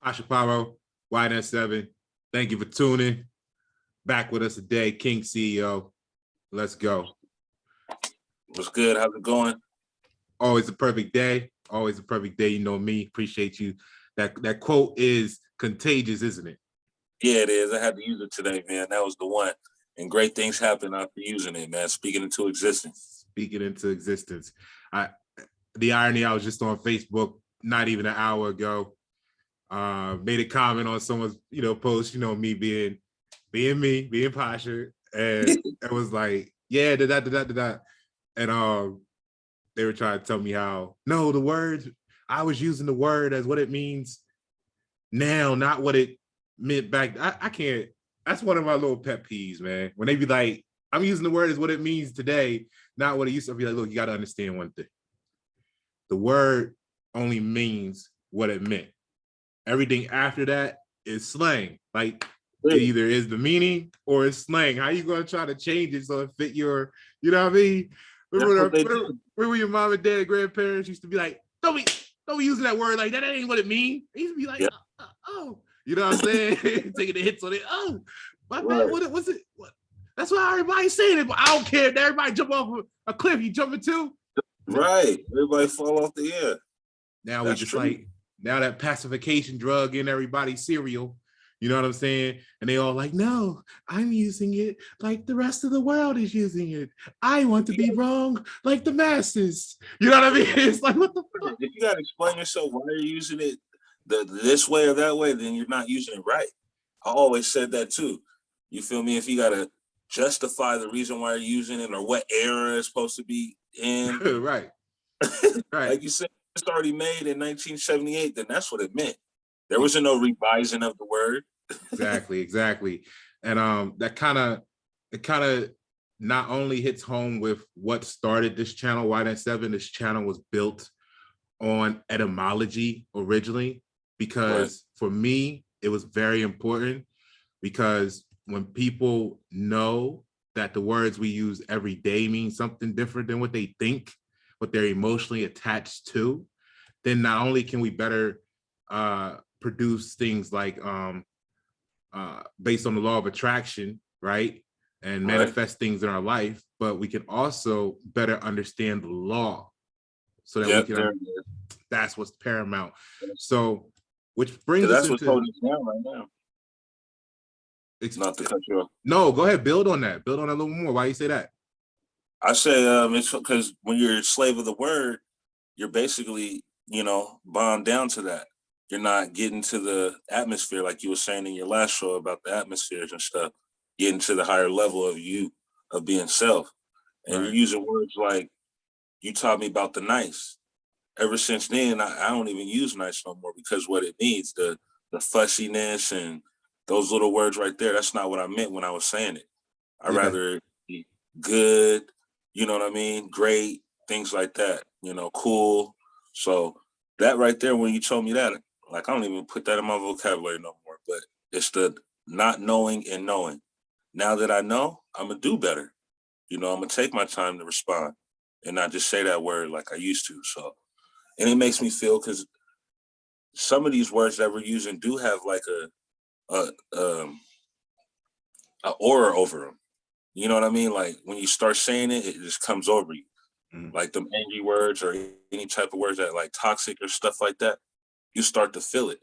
Ashaparo, YN7. Thank you for tuning. Back with us today, King CEO. Let's go. What's good? How's it going? Always a perfect day. Always a perfect day. You know me. Appreciate you. That quote is contagious, isn't it? Yeah, it is. I had to use it today, man. That was the one. And great things happen after using it, man. Speaking into existence. Speaking into existence. The irony, I was just on Facebook not even an hour ago. Made a comment on someone's, post, me being me, being Pasha. And it was like, yeah, da. And they were trying to tell me how, no, the words, I was using the word as what it means now, not what it meant back. I can't, that's one of my little pet peeves, man. When they be like, I'm using the word as what it means today, not what it used to be. Like, look, you got to understand one thing. The word only means what it meant. Everything after that is slang. Like, it either is the meaning or it's slang. How you going to try to change it so it fit your, you know what I mean? Remember your mom and dad and grandparents used to be like, don't be using that word like that. That ain't what it means. They used to be like, oh, you know what I'm saying? Taking the hits on it. Oh, my bad. What was it? What? That's why everybody's saying it. But I don't care if everybody jump off a cliff. You jumping too? Right. Everybody fall off the air. Now we just true. Now that pacification drug in everybody's cereal. You know what I'm saying? And they all like, no, I'm using it like the rest of the world is using it. I want to be wrong like the masses. You know what I mean? It's like, what the fuck? If you got to explain yourself why you're using it this way or that way, then you're not using it right. I always said that too. You feel me? If you got to justify the reason why you're using it or what era it's supposed to be in. Right. Like you said, it's already made in 1978, then that's what it meant. There wasn't no revising of the word. Exactly. And it kind of not only hits home with what started this channel, YN7. This channel was built on etymology originally, because for me, it was very important, because when people know that the words we use every day mean something different than what they think, what they're emotionally attached to, then not only can we better produce things like based on the law of attraction, right? And manifest things in our life, but we can also better understand the law so that we can, that's what's paramount. So, which brings us what's holding us down right now. It's not to cut you off. No, go ahead, build on that a little more. Why you say that? I say it's because when you're a slave of the word, you're basically, bound down to that. You're not getting to the atmosphere, like you were saying in your last show about the atmospheres and stuff, getting to the higher level of you, of being self. And you're using words like, you taught me about the nice. Ever since then, I don't even use nice no more, because what it means, the fussiness and those little words right there, that's not what I meant when I was saying it. I'd rather it be good, you know what I mean? Great, things like that, cool. So that right there, when you told me that, like, I don't even put that in my vocabulary no more, but it's the not knowing and knowing. Now that I know, I'm gonna do better. I'm gonna take my time to respond and not just say that word like I used to. So, and it makes me feel, because some of these words that we're using do have like a aura over them. You know what I mean? Like, when you start saying it, it just comes over you. Like them angry words or any type of words that like toxic or stuff like that, you start to feel it,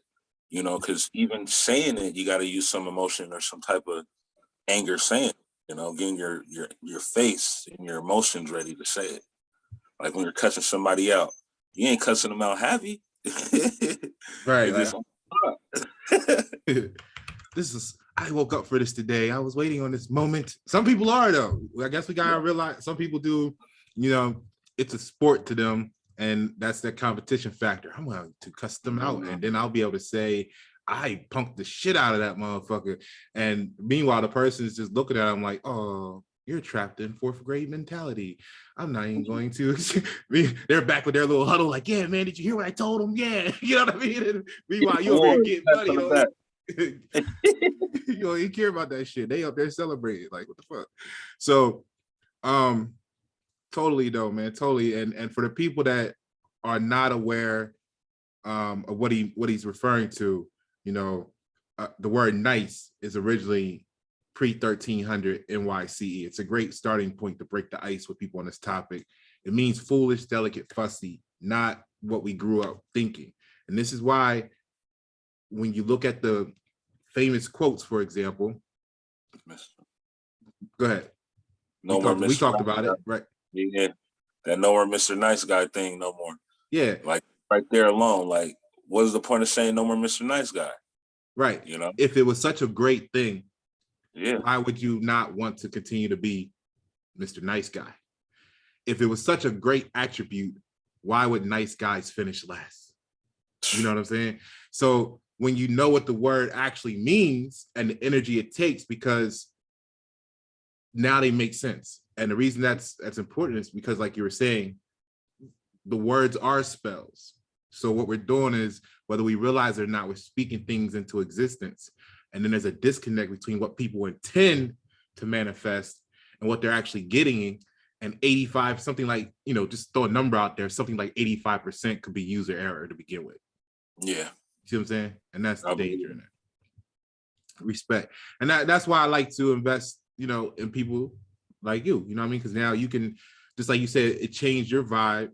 because even saying it, you got to use some emotion or some type of anger saying it, getting your face and your emotions ready to say it. Like when you're cussing somebody out, you ain't cussing them out happy. Right. I woke up for this today. I was waiting on this moment. Some people are, though. I guess we gotta realize some people do, it's a sport to them, and that's their competition factor. I'm going to cuss them out, and then I'll be able to say, I punked the shit out of that motherfucker. And meanwhile, the person is just looking at him like, oh, you're trapped in fourth grade mentality. I'm not even going to. They're back with their little huddle, like, yeah, man, did you hear what I told them? Yeah, you know what I mean? And meanwhile, you over here getting money. You don't even care about that shit. They up there celebrating, like, what the fuck? So, totally though, man, totally. And for the people that are not aware of what he's referring to, You know, the word nice is originally pre-1300 NYCE. It's a great starting point to break the ice with people on this topic. It means foolish, delicate, fussy, not what we grew up thinking. And this is why when you look at the famous quotes, for example, go ahead. No more We Mr. talked Nice about Guy. it, right? Yeah, that no more Mr. Nice Guy thing no more. Yeah. Like right there alone, like what is the point of saying no more Mr. Nice Guy? Right. You know? If it was such a great thing, yeah, why would you not want to continue to be Mr. Nice Guy? If it was such a great attribute, why would nice guys finish last? You know what I'm saying? So when you know what the word actually means and the energy it takes, because now they make sense. And the reason that's important is because, like you were saying, the words are spells. So what we're doing is, whether we realize it or not, we're speaking things into existence. And then there's a disconnect between what people intend to manifest and what they're actually getting. And 85, something like, just throw a number out there, something like 85% could be user error to begin with. Yeah. You see what I'm saying? And that's the danger in it. Respect. And that's why I like to invest, in people like you, you know what I mean? Because now you can, just like you said, it changed your vibe,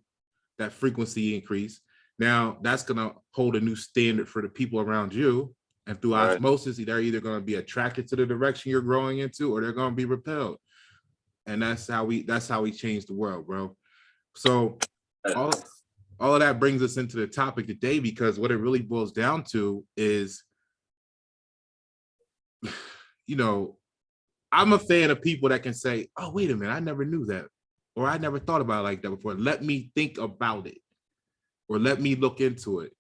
that frequency increase. Now that's going to hold a new standard for the people around you. And through osmosis, they're either going to be attracted to the direction you're growing into, or they're going to be repelled. And that's how we change the world, bro. So all of that brings us into the topic today, because what it really boils down to is, I'm a fan of people that can say, oh, wait a minute, I never knew that. Or I never thought about it like that before. Let me think about it. Or let me look into it.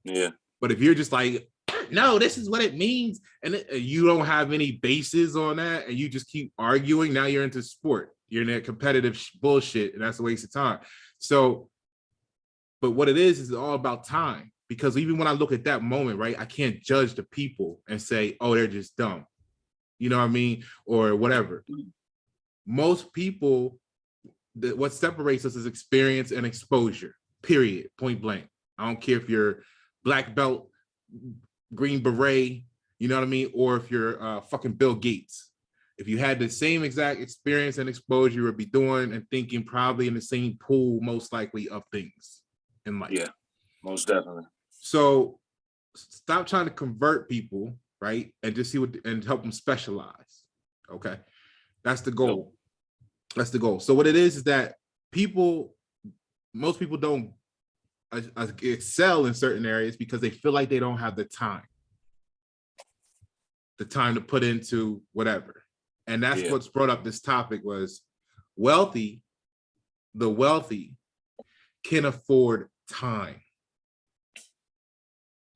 Yeah. But if you're just like, no, this is what it means, and you don't have any basis on that, and you just keep arguing, now you're into sport. You're in that competitive bullshit, and that's a waste of time. So, but what it is all about time. Because even when I look at that moment, right, I can't judge the people and say, oh, they're just dumb. You know what I mean? Or whatever. Most people, what separates us is experience and exposure, period, point blank. I don't care if you're black belt, green beret, you know what I mean? Or if you're fucking Bill Gates. If you had the same exact experience and exposure, you would be doing and thinking probably in the same pool, most likely, of things in life. Yeah, most definitely. So stop trying to convert people, right? And just see and help them specialize. Okay. That's the goal. That's the goal. So what it is that most people don't excel in certain areas because they feel like they don't have the time to put into whatever. And that's what's brought up this topic was the wealthy can afford time.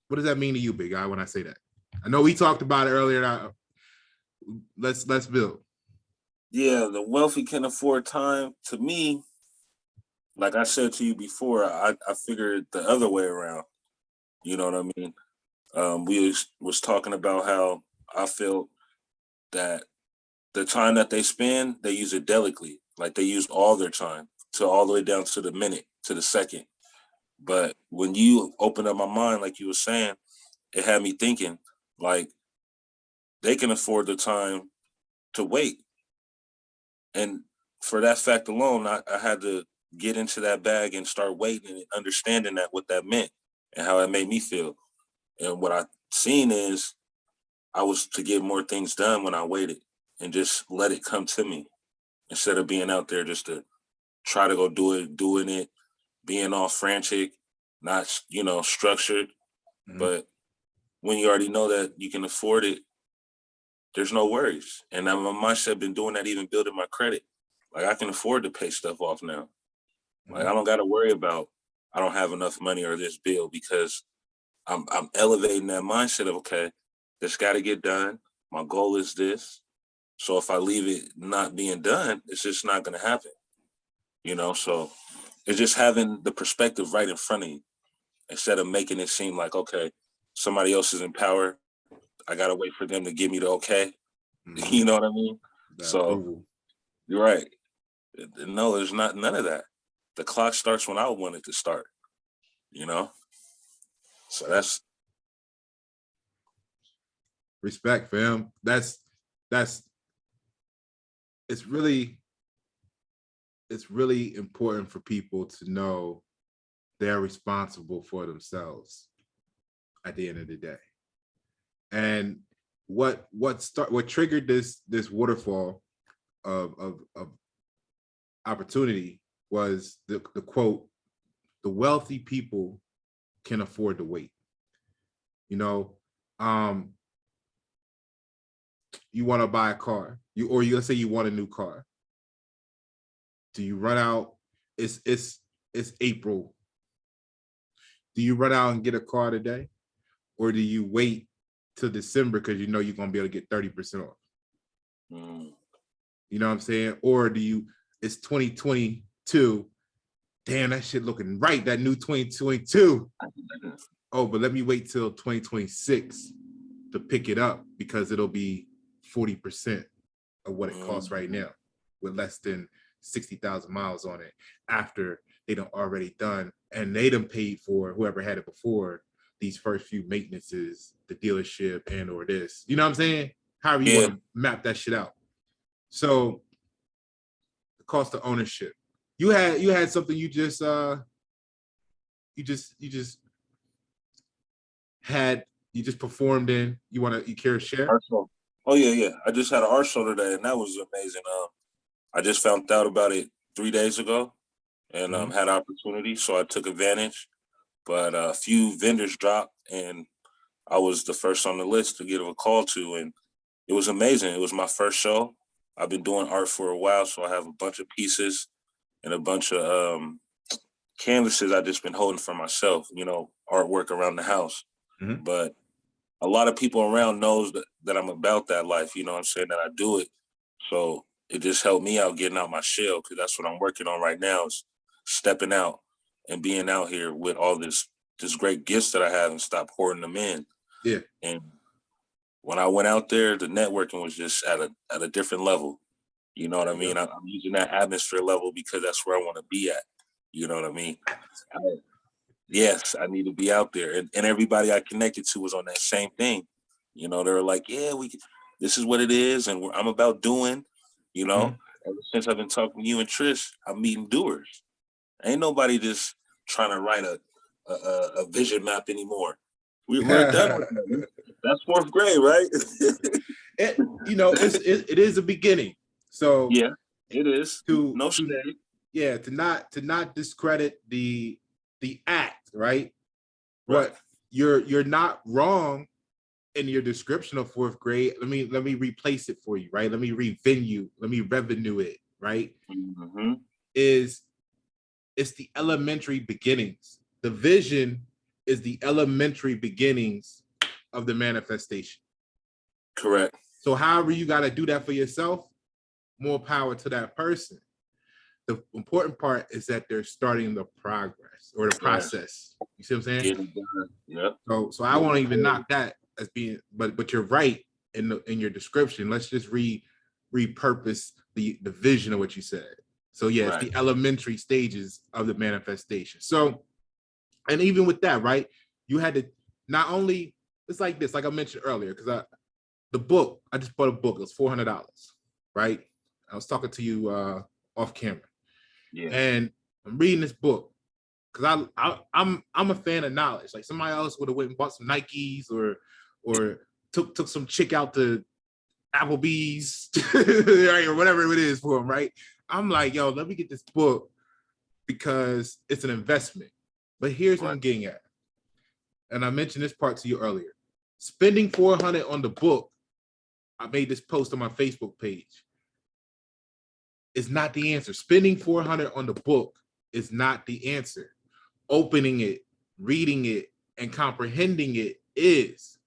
What does that mean to you, big guy, when I say that? I know we talked about it earlier. Let's build. Yeah, the wealthy can afford time. To me, like I said to you before, I figured the other way around. You know what I mean? We was talking about how I felt that the time that they spend, they use it delicately. Like they use all their time to all the way down to the minute, to the second. But when you open up my mind, like you were saying, it had me thinking, like, they can afford the time to wait. And for that fact alone, I had to get into that bag and start waiting and understanding that what that meant and how it made me feel. And what I seen is I was to get more things done when I waited and just let it come to me instead of being out there just to try to go doing it, being all frantic, not, structured. Mm-hmm. But when you already know that you can afford it, there's no worries. And my mindset been doing that, even building my credit. Like I can afford to pay stuff off now. Like I don't got to worry about I don't have enough money or this bill, because I'm elevating that mindset of, okay, this got to get done. My goal is this. So if I leave it not being done, it's just not going to happen. So it's just having the perspective right in front of you instead of making it seem like, okay, somebody else is in power. I got to wait for them to give me the okay. Mm-hmm. You know what I mean? You're right. No, there's none of that. The clock starts when I want it to start, So Respect, fam. That's it's really important for people to know they're responsible for themselves at the end of the day. And what triggered this waterfall of opportunity was the quote, "The wealthy people can afford to wait." You know, you want to buy a car, let's say you want a new car. Do you run out? It's April. Do you run out and get a car today, or do you wait till December because you know you're gonna be able to get 30% off? You know what I'm saying? Or do you? It's 2022. Damn, that shit looking right. That new 2022. Oh, but let me wait till 2026 to pick it up because it'll be 40% of what it costs right now, with less than 60,000 miles on it, after they done already done, and they done paid for, whoever had it before, these first few maintenances, the dealership and or this. You know what I'm saying? However you want to map that shit out. So the cost of ownership. You had something you just performed in. You care to share? Art show. Oh yeah. I just had an art show today, and that was amazing. I just found out about it 3 days ago, and had opportunity, so I took advantage. But a few vendors dropped, and I was the first on the list to give a call to, and it was amazing. It was my first show. I've been doing art for a while, so I have a bunch of pieces and a bunch of canvases I just been holding for myself, artwork around the house. But a lot of people around knows that I'm about that life, you know what I'm saying, that I do it. So it just helped me out getting out my shell, because that's what I'm working on right now, is stepping out and being out here with all this great gifts that I have, and stop hoarding them in. Yeah. And when I went out there, the networking was just at a different level. You know what I mean? I'm using that atmosphere level because that's where I want to be at. You know what I mean? Yes, I need to be out there. And everybody I connected to was on that same thing. They were like, yeah, this is what it is. And I'm about doing, ever since I've been talking to you and Trish, I'm meeting doers. Ain't nobody just trying to write a vision map anymore. We're done with that. That's fourth grade, right? It is a beginning. So yeah, it is. To not discredit the act, right? But you're not wrong in your description of fourth grade. Let me replace it for you, right? Let me revenue it, right? It's the elementary beginnings. The vision is the elementary beginnings of the manifestation. Correct. So however you got to do that for yourself, more power to that person. The important part is that they're starting the progress or the process. You see what I'm saying? Yeah. So I won't even knock that as being, but you're right in your description. Let's just repurpose the vision of what you said. So yeah, it's the elementary stages of the manifestation. So, and even with that, right, you had to not only, it's like this, like I mentioned earlier, because I just bought a book. It was $400, right? I was talking to you off camera. Yeah. And I'm reading this book because I'm a fan of knowledge. Like somebody else would have went and bought some Nikes or took some chick out to Applebee's, right, or whatever it is for them, right? I'm like, yo, let me get this book because it's an investment. But here's what I'm getting at. And I mentioned this part to you earlier. Spending $400 on the book, I made this post on my Facebook page, is not the answer. Spending $400 on the book is not the answer. Opening it, reading it, and comprehending it is.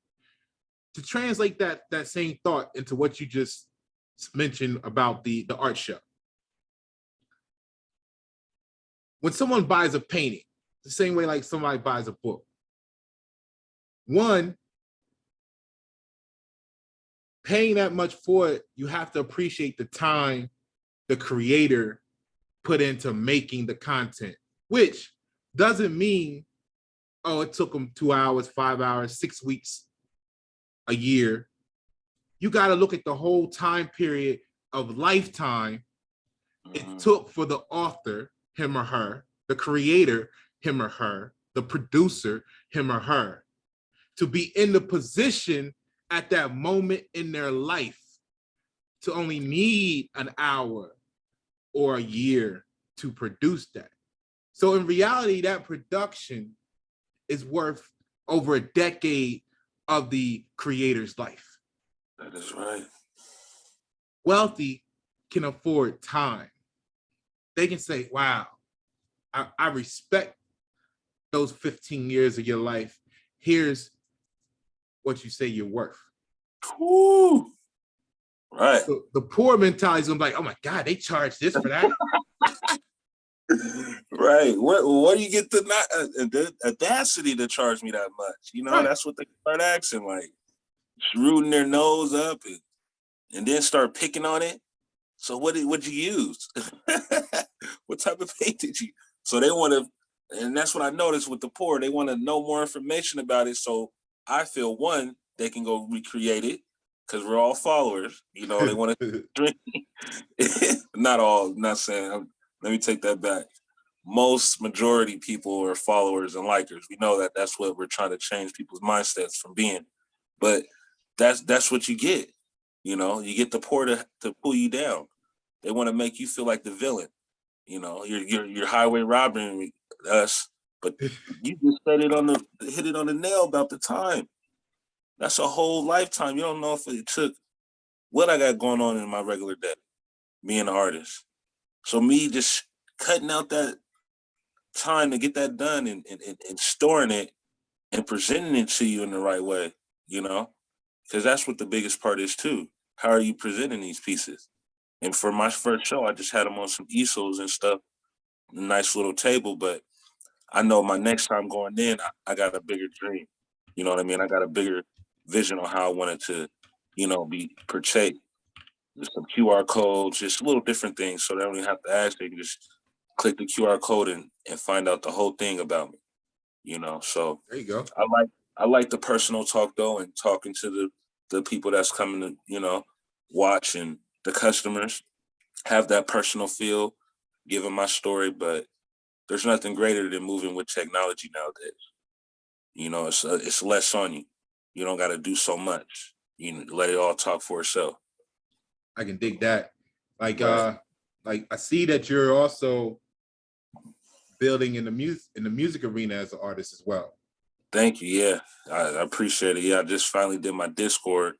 To translate that same thought into what you just mentioned about the art show. When someone buys a painting, the same way like somebody buys a book. One, paying that much for it, you have to appreciate the time the creator put into making the content, which doesn't mean, oh, it took them 2 hours, 5 hours, 6 weeks, a year you got to look at the whole time period of lifetime it took for the author, him or her, the creator, him or her, the producer, him or her, to be in the position at that moment in their life to only need an hour or a year to produce that. So in reality, that production is worth over a decade of the creator's life. That is right. Wealthy can afford time. They can say, wow, I respect those 15 years of your life. Here's what you say you're worth. Woo. Right. So the poor mentality is gonna be like, oh my God, they charge this for that. Right. Where do you get the audacity to charge me that much? You know, right. That's what they start asking, like rooting their nose up and then start picking on it. So what'd you use? What type of paint did you? So they want to, and that's what I noticed with the poor. They want to know more information about it. So I feel one, they can go recreate it because we're all followers. You know, they want to drink. Not all. Not saying. Let me take that back. Most majority people are followers and likers. We know that that's what we're trying to change people's mindsets from being. But that's what you get. You know, you get the poor to pull you down. They want to make you feel like the villain. You know, you're highway robbing us, but you just hit it on the nail about the time. That's a whole lifetime. You don't know if it took what I got going on in my regular day, being an artist. So me just cutting out that time to get that done and storing it and presenting it to you in the right way, you know, because that's what the biggest part is too. How are you presenting these pieces? And for my first show, I just had them on some easels and stuff, a nice little table. But I know my next time going in, I got a bigger dream. You know what I mean? I got a bigger vision on how I wanted to, you know, be portrayed. There's some QR codes, just little different things. So they don't even have to ask. They can just click the QR code and find out the whole thing about me. You know, so there you go. I like the personal talk though, and talking to the people that's coming to, you know, watch, and the customers have that personal feel, give them my story. But there's nothing greater than moving with technology nowadays. You know, it's less on you. You don't got to do so much. You let it all talk for itself. I can dig that. Like I see that you're also building in the music arena as an artist as well. Thank you. Yeah, I appreciate it. Yeah, I just finally did my Discord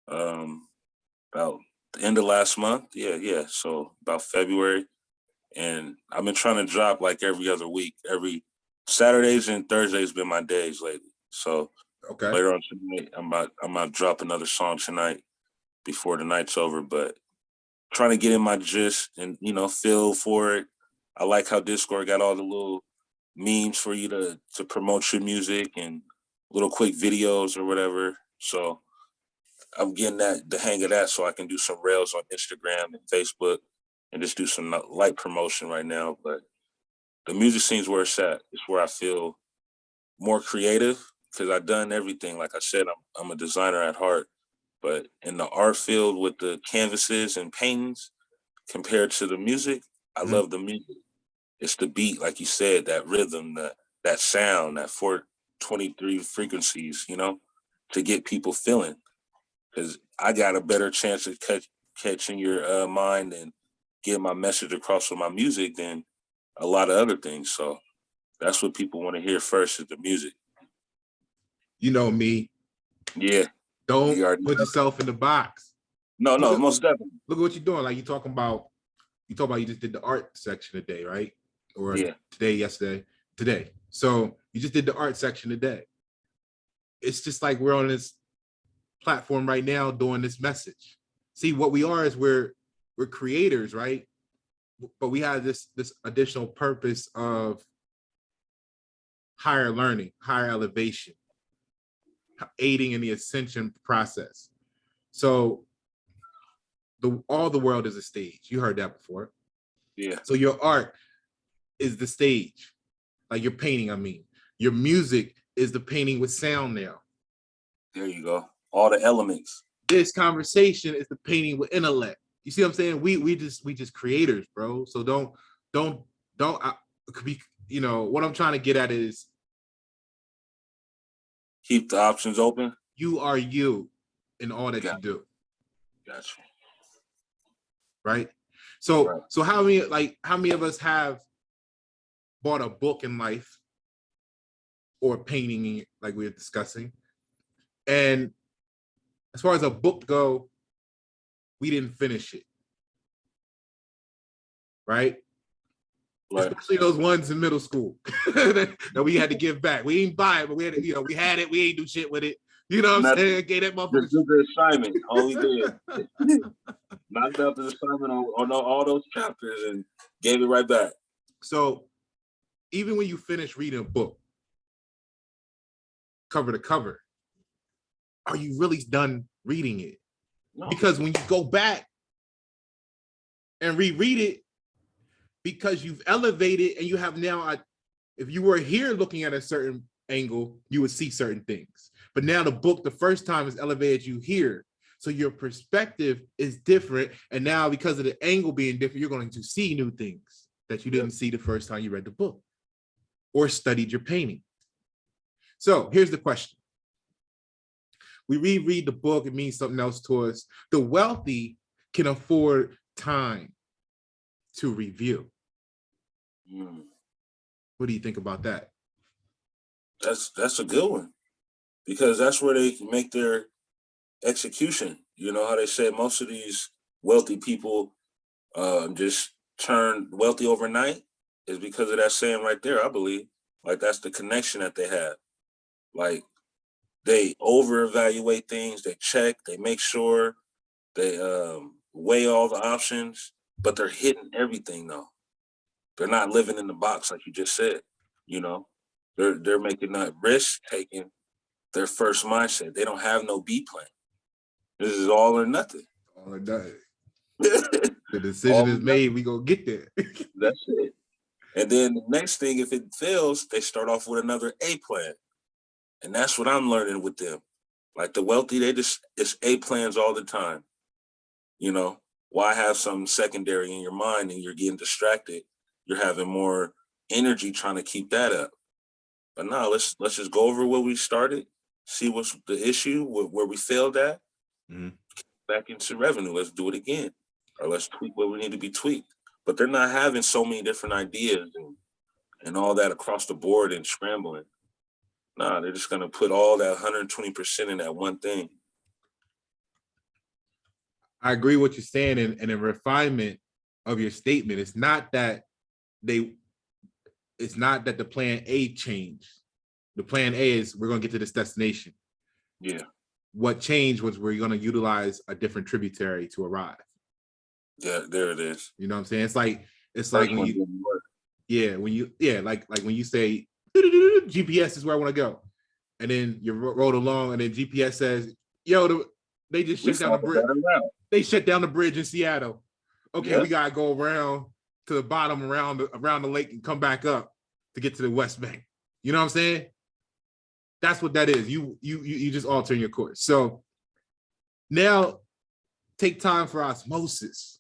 about the end of last month. Yeah. So about February. And I've been trying to drop like every other week. Every Saturdays and Thursdays been my days lately. So okay, later on tonight, I'm about to drop another song tonight before the night's over. But trying to get in my gist and, you know, feel for it. I like how Discord got all the little memes for you to promote your music and little quick videos or whatever. So I'm getting the hang of that, so I can do some rails on Instagram and Facebook and just do some light promotion right now. But the music scene's where it's at. It's where I feel more creative because I've done everything. Like I said, I'm a designer at heart, but in the art field with the canvases and paintings compared to the music, I love the music. It's the beat, like you said, that rhythm, that sound, that 423 frequencies, you know, to get people feeling. Because I got a better chance of catching your mind and getting my message across with my music than a lot of other things. So that's what people want to hear first is the music. You know me. Yeah. Don't put yourself in the box. No, most definitely. Look at what you're doing. Like you talk about you just did the art section today, right? Or today, yesterday, today. So you just did the art section today. It's just like we're on this platform right now doing this message. See, what we are is we're creators, right? But we have this additional purpose of higher learning, higher elevation, aiding in the ascension process. So all the world is a stage. You heard that before. Yeah. So your art is the stage, like your painting. I mean, your music is the painting with sound now. There you go. All the elements. this conversation is the painting with intellect. You see what I'm saying? We just creators, bro. So don't be, you know, what I'm trying to get at is Keep the options open. you are you in all that you do. Gotcha. Right. So Right. so how many of us have bought a book in life or painting like we were discussing, and as far as a book go, we didn't finish it. Right. Especially those ones in middle school that we had to give back. We ain't buy it, but we had it, you know, we had it, we ain't do shit with it. You know what I'm saying? Gave that motherfucker. Just do the assignment. All we did. Knocked out the assignment on all those chapters and gave it right back. So even when you finish reading a book, cover to cover, are you really done reading it? No. Because when you go back and reread it, because you've elevated and you have now, if you were here looking at a certain angle, you would see certain things. But now the book, the first time, has elevated you here. So your perspective is different. And now because of the angle being different, you're going to see new things that you didn't see the first time you read the book or studied your painting. So here's the question. We reread the book, it means something else to us. The wealthy can afford time to review. What do you think about that? That's a good one, because that's where they can make their execution. You know how they say most of these wealthy people just turn wealthy overnight is because of that saying right there, I believe. Like that's the connection that they have. Like they over-evaluate things, they check, they make sure, they weigh all the options, but they're hitting everything though. They're not living in the box like you just said, you know. They're making that risk taking their first mindset. They don't have no B plan. This is all or nothing. All or nothing. The decision is made, we gonna get there. That's it. And then the next thing, if it fails, they start off with another A plan. And that's what I'm learning with them. Like the wealthy, it's A plans all the time. You know, why have some secondary in your mind and you're getting distracted? You're having more energy trying to keep that up. But no, let's just go over what we started, see what's the issue, where we failed at, back into revenue. Let's do it again. Or let's tweak what we need to be tweaked. But they're not having so many different ideas and all that across the board and scrambling. Nah, they're just gonna put all that 120% in that one thing. I agree with what you're saying, and the refinement of your statement. It's not that the plan A changed. The plan A is we're gonna get to this destination. Yeah. What changed was we're gonna utilize a different tributary to arrive. Yeah, there it is. You know what I'm saying? It's like when you like when you say GPS is where I want to go, and then you roll along, and then GPS says, "Yo, they just shut down the bridge. They shut down the bridge in Seattle. Okay, we gotta go around to the bottom, around the lake, and come back up to get to the West Bank." You know what I'm saying? That's what that is. You just altering your course. So now take time for osmosis.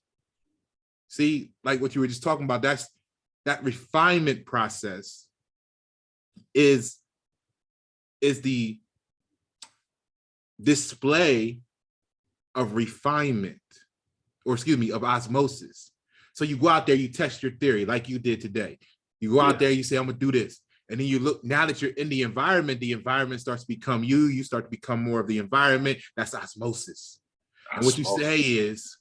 See, like what you were just talking about, that refinement process is the display of refinement, or excuse me, of osmosis. So you go out there, you test your theory like you did today. You go out there, you say, I'm gonna do this. And then you look, now that you're in the environment starts to become you start to become more of the environment. That's osmosis. And what you say is,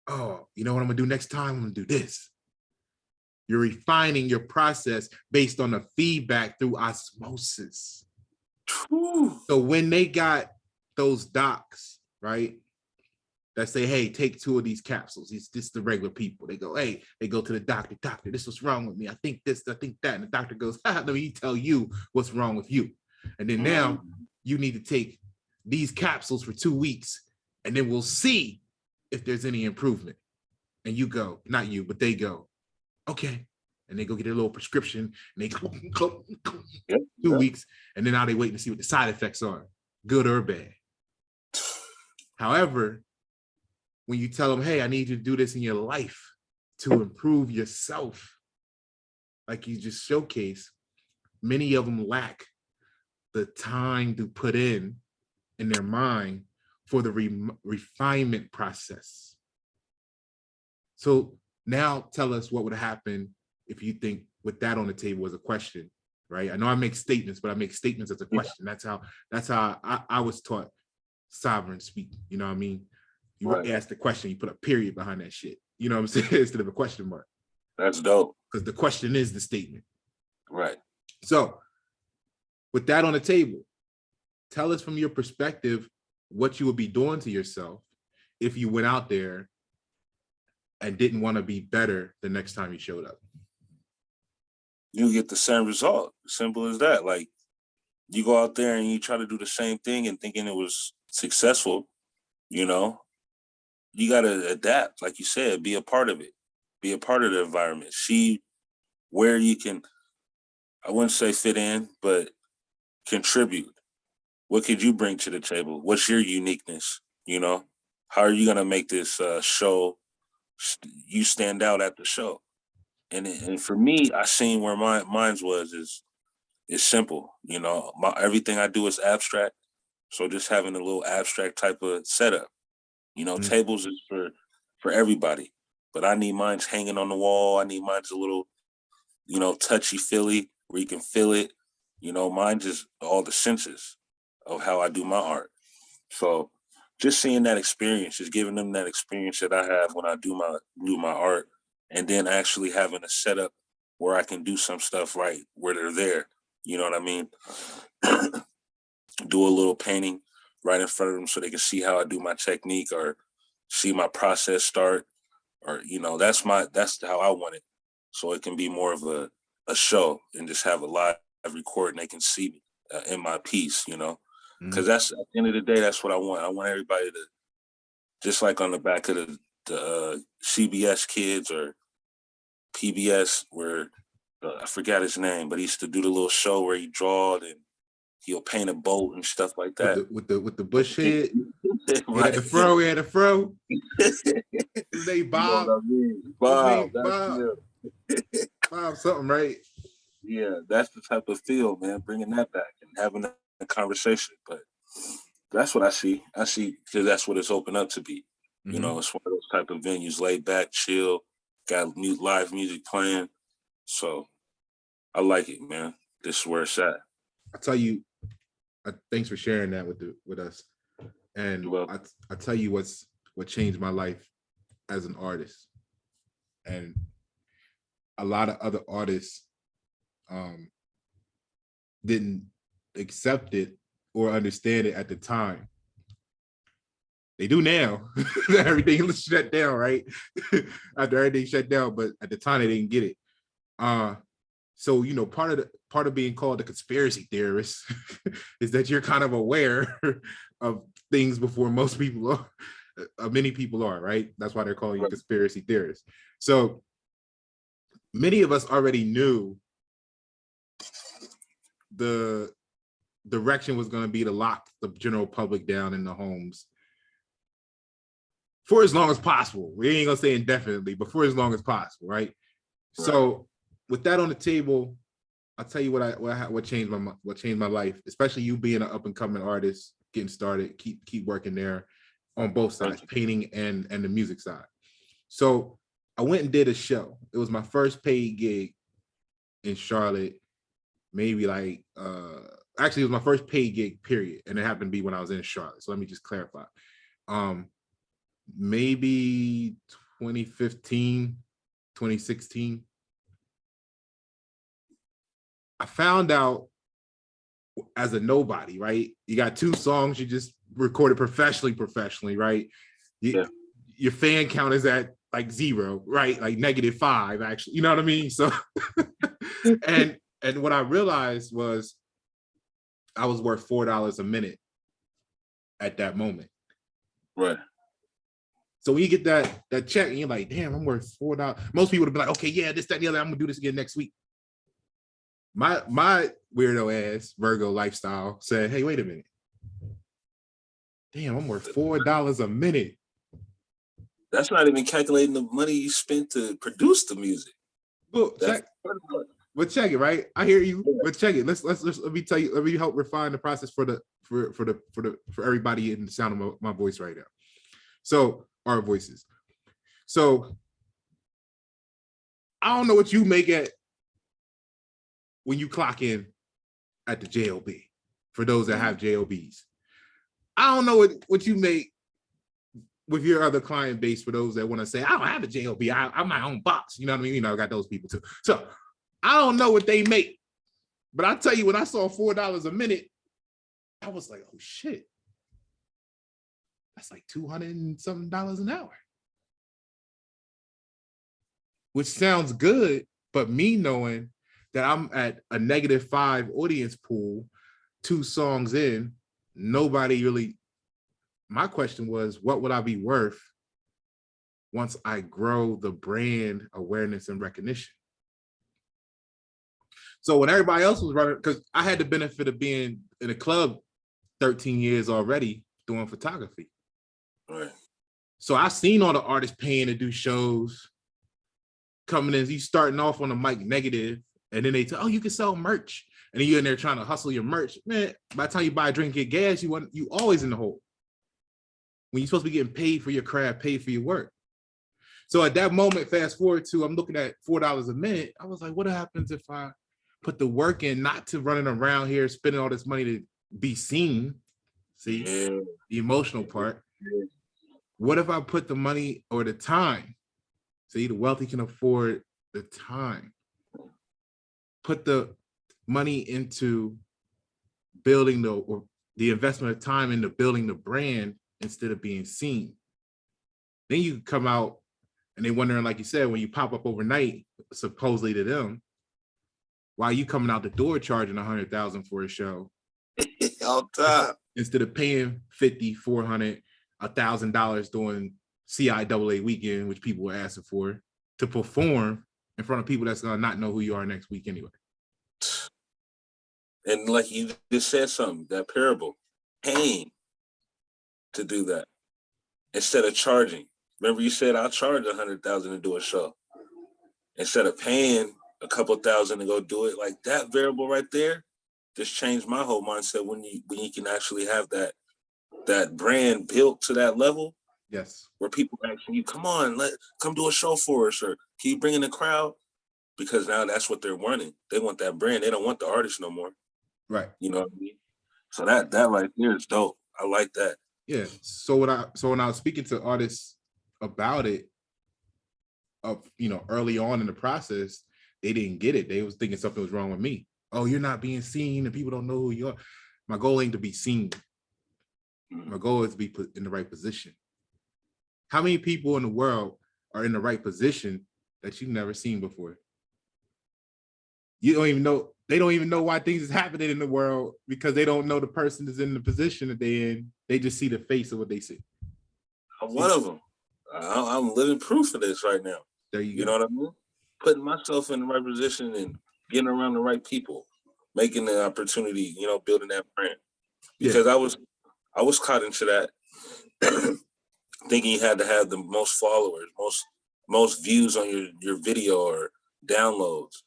oh, you know what I'm gonna do next time? I'm gonna do this. You're refining your process based on the feedback through osmosis. So when they got those docs, right, that say, hey, take 2 of these capsules. This the regular people. They go, hey, they go to the doctor, this was wrong with me. I think this, I think that. And the doctor goes, let me tell you what's wrong with you. And then now you need to take these capsules for 2 weeks, and then we'll see if there's any improvement. And you go, not you, but they go, okay. And they go get their little prescription, and they go 2 weeks. And then now they waiting to see what the side effects are, good or bad. However, when you tell them, hey, I need you to do this in your life to improve yourself, like you just showcased, many of them lack the time to put in their mind for the refinement process. So now tell us what would happen if you think with that on the table as a question, right? I know I make statements, but I make statements as a question. That's how I was taught sovereign speak. You know what I mean? You ask the question, you put a period behind that shit. You know what I'm saying? Instead of a question mark. That's dope. Because the question is the statement. Right. So with that on the table, tell us from your perspective what you would be doing to yourself if you went out there and didn't want to be better the next time you showed up. You get the same result. Simple as that. Like, you go out there and you try to do the same thing and thinking it was successful, you know, you got to adapt. Like you said, be a part of it. Be a part of the environment. See where you can, I wouldn't say fit in, but contribute. What could you bring to the table? What's your uniqueness? You know, how are you going to make this show, you stand out at the show? And for me, I seen where mine's is simple. You know, everything I do is abstract. So just having a little abstract type of setup, you know, tables is for everybody, but I need mine's hanging on the wall. I need mine's a little, you know, touchy feely where you can feel it. You know, mine just all the senses of how I do my art. So just seeing that experience, just giving them that experience that I have when I do my art, and then actually having a setup where I can do some stuff right where they're there. You know what I mean? Do a little painting right in front of them so they can see how I do my technique or see my process start, or, you know, that's how I want it. So it can be more of a show and just have a live record and they can see me in my piece, you know, because that's at the end of the day, that's what I want. I want everybody to, just like on the back of the CBS Kids or PBS, where I forgot his name, but he used to do the little show where he drawed and he'll paint a boat and stuff like that. With the bush head. Right. He had a fro. His name Bob. You know what I mean? Bob. Bob something, right? Yeah, that's the type of feel, man, bringing that back and having a conversation. But that's what I see. I see, because that's what it's opened up to be. You know, it's one of those type of venues, laid back, chill, got live music playing. So I like it, man. This is where it's at. I tell you, thanks for sharing that with us. And I tell you what changed my life as an artist. And a lot of other artists didn't accept it or understand it at the time. They do now. Everything was shut down, right? After everything shut down, but at the time they didn't get it. So, you know, part of being called a conspiracy theorist is that you're kind of aware of things before most people are, many people are, right? That's why they're calling you conspiracy theorists. So many of us already knew the direction was going to be to lock the general public down in the homes for as long as possible. We ain't gonna say indefinitely, but for as long as possible, right? So with that on the table, I'll tell you what changed my life, especially you being an up and coming artist, getting started, keep working there on both sides, painting and the music side. So I went and did a show. It was my first paid gig in Charlotte, maybe like actually it was my first paid gig, period. And it happened to be when I was in Charlotte. So let me just clarify. Maybe 2015, 2016. I found out as a nobody, right? You got 2 songs you just recorded professionally, right? Your fan count is at like 0, right? Like -5, actually. You know what I mean? So, and what I realized was I was worth $4 a minute at that moment. Right. So when you get that check and you're like, damn, I'm worth $4. Most people would be like, okay, yeah, this, that, and the other, I'm gonna do this again next week. My weirdo ass Virgo lifestyle said, hey, wait a minute. damn, I'm worth $4 a minute. That's not even calculating the money you spent to produce the music. Well, check it, right? I hear you, but check it. Let's let me tell you, let me help refine the process for everybody in the sound of my voice right now. So our voices. So I don't know what you make at when you clock in at the JOB, for those that have JOBs. I don't know what you make with your other client base, for those that want to say, I don't have a JOB, I'm my own boss. You know what I mean? You know, I got those people too. So I don't know what they make, but I'll tell you, when I saw $4 a minute, I was like, oh shit. That's like $200 and something an hour. Which sounds good, but me knowing that I'm at a -5 audience pool, 2 songs in, nobody really, my question was, what would I be worth once I grow the brand awareness and recognition? So when everybody else was running, because I had the benefit of being in a club 13 years already doing photography. Right. So I seen all the artists paying to do shows, coming in, you starting off on the mic negative, and then they tell, oh, you can sell merch. And then you're in there trying to hustle your merch. Man, by the time you buy a drink, get gas, you always in the hole. When you're supposed to be getting paid for your craft, paid for your work. So at that moment, fast forward to, I'm looking at $4 a minute. I was like, what happens if I put the work in, not to running around here, spending all this money to be seen? See, the emotional part. What if I put the money or the time? See, the wealthy can afford the time. Put the money into building the investment of time into building the brand instead of being seen. Then you come out and they're wondering, like you said, when you pop up overnight, supposedly to them, why are you coming out the door charging $100,000 for a show? All time. Instead of paying $50, $400, $1,000 during CIAA weekend, which people were asking for, to perform in front of people that's gonna not know who you are next week anyway. And like you just said something, that parable, paying to do that instead of charging. Remember you said I'll charge $100,000 to do a show instead of paying a couple thousand to go do it. Like that variable right there just changed my whole mindset. When you can actually have that brand built to that level. Yes. Where people asking you, come on, come do a show for us, or can you bring in the crowd? Because now that's what they're wanting. They want that brand. They don't want the artist no more. Right. You know what I mean? So that right there is dope. I like that. Yeah. So when I was speaking to artists about it, early on in the process, they didn't get it. They was thinking something was wrong with me. Oh, you're not being seen and people don't know who you are. My goal ain't to be seen. My goal is to be put in the right position. How many people in the world are in the right position that you've never seen before? You don't even know, they don't even know why things is happening in the world, because they don't know the person is in the position that they're in. They just see the face of what they see. I'm one of them. I'm living proof of this right now. There you go. You know what I mean? Putting myself in the right position and getting around the right people, making the opportunity, building that brand. Because I was caught into that thinking you had to have the most followers, most views on your video or downloads.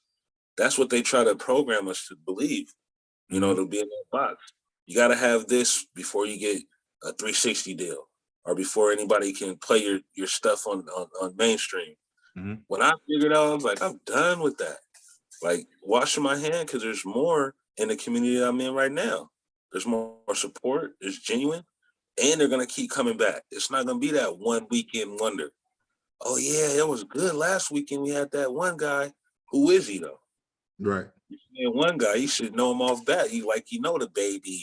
That's what they try to program us to believe, to be in that box. You got to have this before you get a 360 deal, or before anybody can play your stuff on mainstream. Mm-hmm. When I figured out, I was like, I'm done with that. Like, washing my hand, because there's more in the community I'm in right now. There's more support, there's genuine, and they're going to keep coming back. It's not going to be that one weekend wonder. Oh, yeah, it was good last weekend. We had that one guy. Who is he, though? Right. And one guy, you should know him off bat. You know the Baby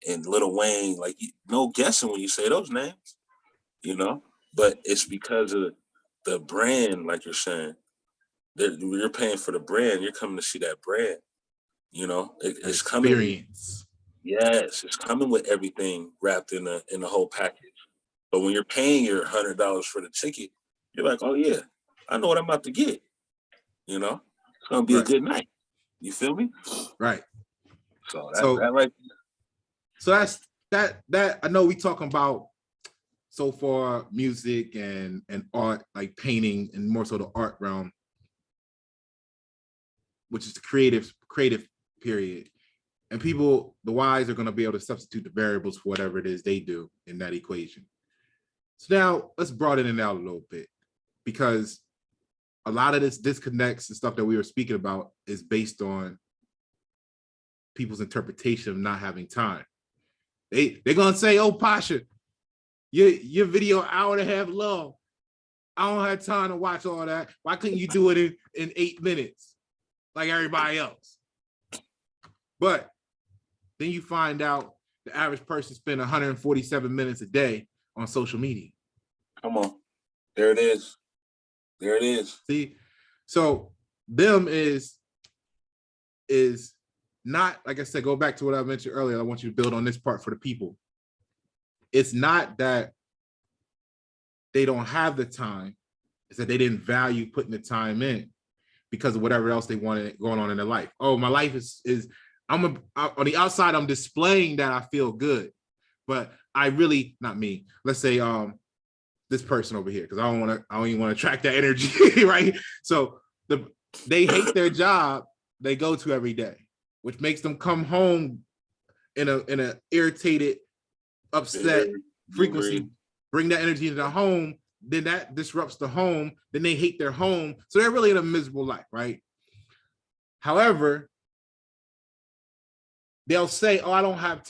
and Lil Wayne. Like, no guessing when you say those names, But it's because of the brand, like you're saying. You're paying for the brand. You're coming to see that brand. It's coming. Yes, it's coming with everything wrapped in the whole package. But when you're paying your $100 for the ticket, you're like, oh yeah, I know what I'm about to get. It's gonna be a good night. You feel me? Right. So that right. So that I know we talking about so far music and art, like painting, and more so the art realm, which is the creative period. And people, the wise are going to be able to substitute the variables for whatever it is they do in that equation. So now let's broaden it out a little bit, because a lot of this disconnects and stuff that we were speaking about is based on people's interpretation of not having time. They're gonna say, "Oh, Pasha, your video hour and a half long. I don't have time to watch all that. Why couldn't you do it in 8 minutes like everybody else?" But then you find out the average person spend 147 minutes a day on social media. Come on. There it is. There it is. See, so them is not, like I said, go back to what I mentioned earlier. I want you to build on this part for the people. It's not that they don't have the time, it's that they didn't value putting the time in because of whatever else they wanted going on in their life. Oh, my life is on the outside, I'm displaying that I feel good, but I really, not me. Let's say this person over here, because I don't even want to attract that energy, right? So they hate their job they go to every day, which makes them come home in a irritated, upset frequency, bring that energy into the home, then that disrupts the home, then they hate their home. So they're really in a miserable life, right? However, they'll say, "Oh, I don't have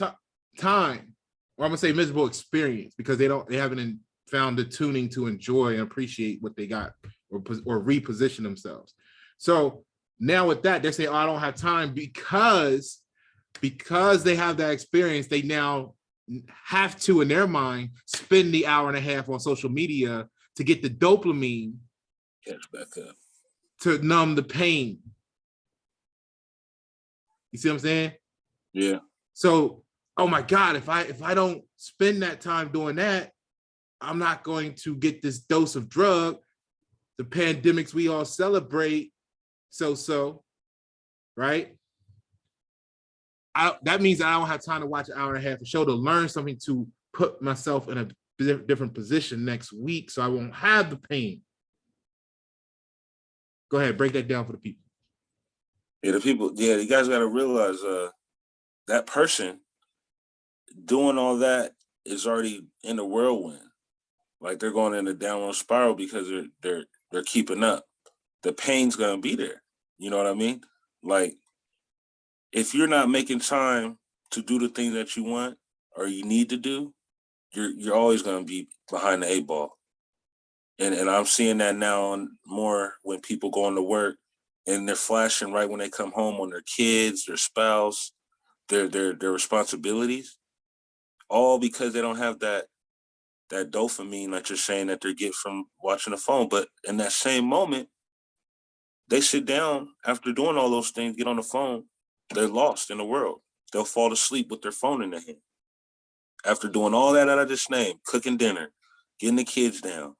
time," or I'm gonna say miserable experience, because they haven't found the tuning to enjoy and appreciate what they got, or reposition themselves. So now with that, they say, "Oh, I don't have time," because they have that experience. They now have to, in their mind, spend the hour and a half on social media to get the dopamine, catch back up, to numb the pain. You see what I'm saying? Yeah. So, oh my God, if I don't spend that time doing that, I'm not going to get this dose of drug, the pandemics we all celebrate, right? That means I don't have time to watch an hour and a half of show to learn something, to put myself in a different position next week so I won't have the pain. Go ahead, break that down for the people. Yeah, you guys got to realize that person doing all that is already in a whirlwind. Like, they're going in a downward spiral because they're keeping up. The pain's gonna be there. You know what I mean? Like, if you're not making time to do the things that you want or you need to do, you're always gonna be behind the 8 ball. And I'm seeing that now more when people going to work and they're flashing right when they come home on their kids, their spouse, their responsibilities, all because they don't have that dopamine that you're saying that they get from watching the phone. But in that same moment, they sit down after doing all those things, get on the phone, they're lost in the world. They'll fall asleep with their phone in their hand. After doing all that I just named, cooking dinner, getting the kids down,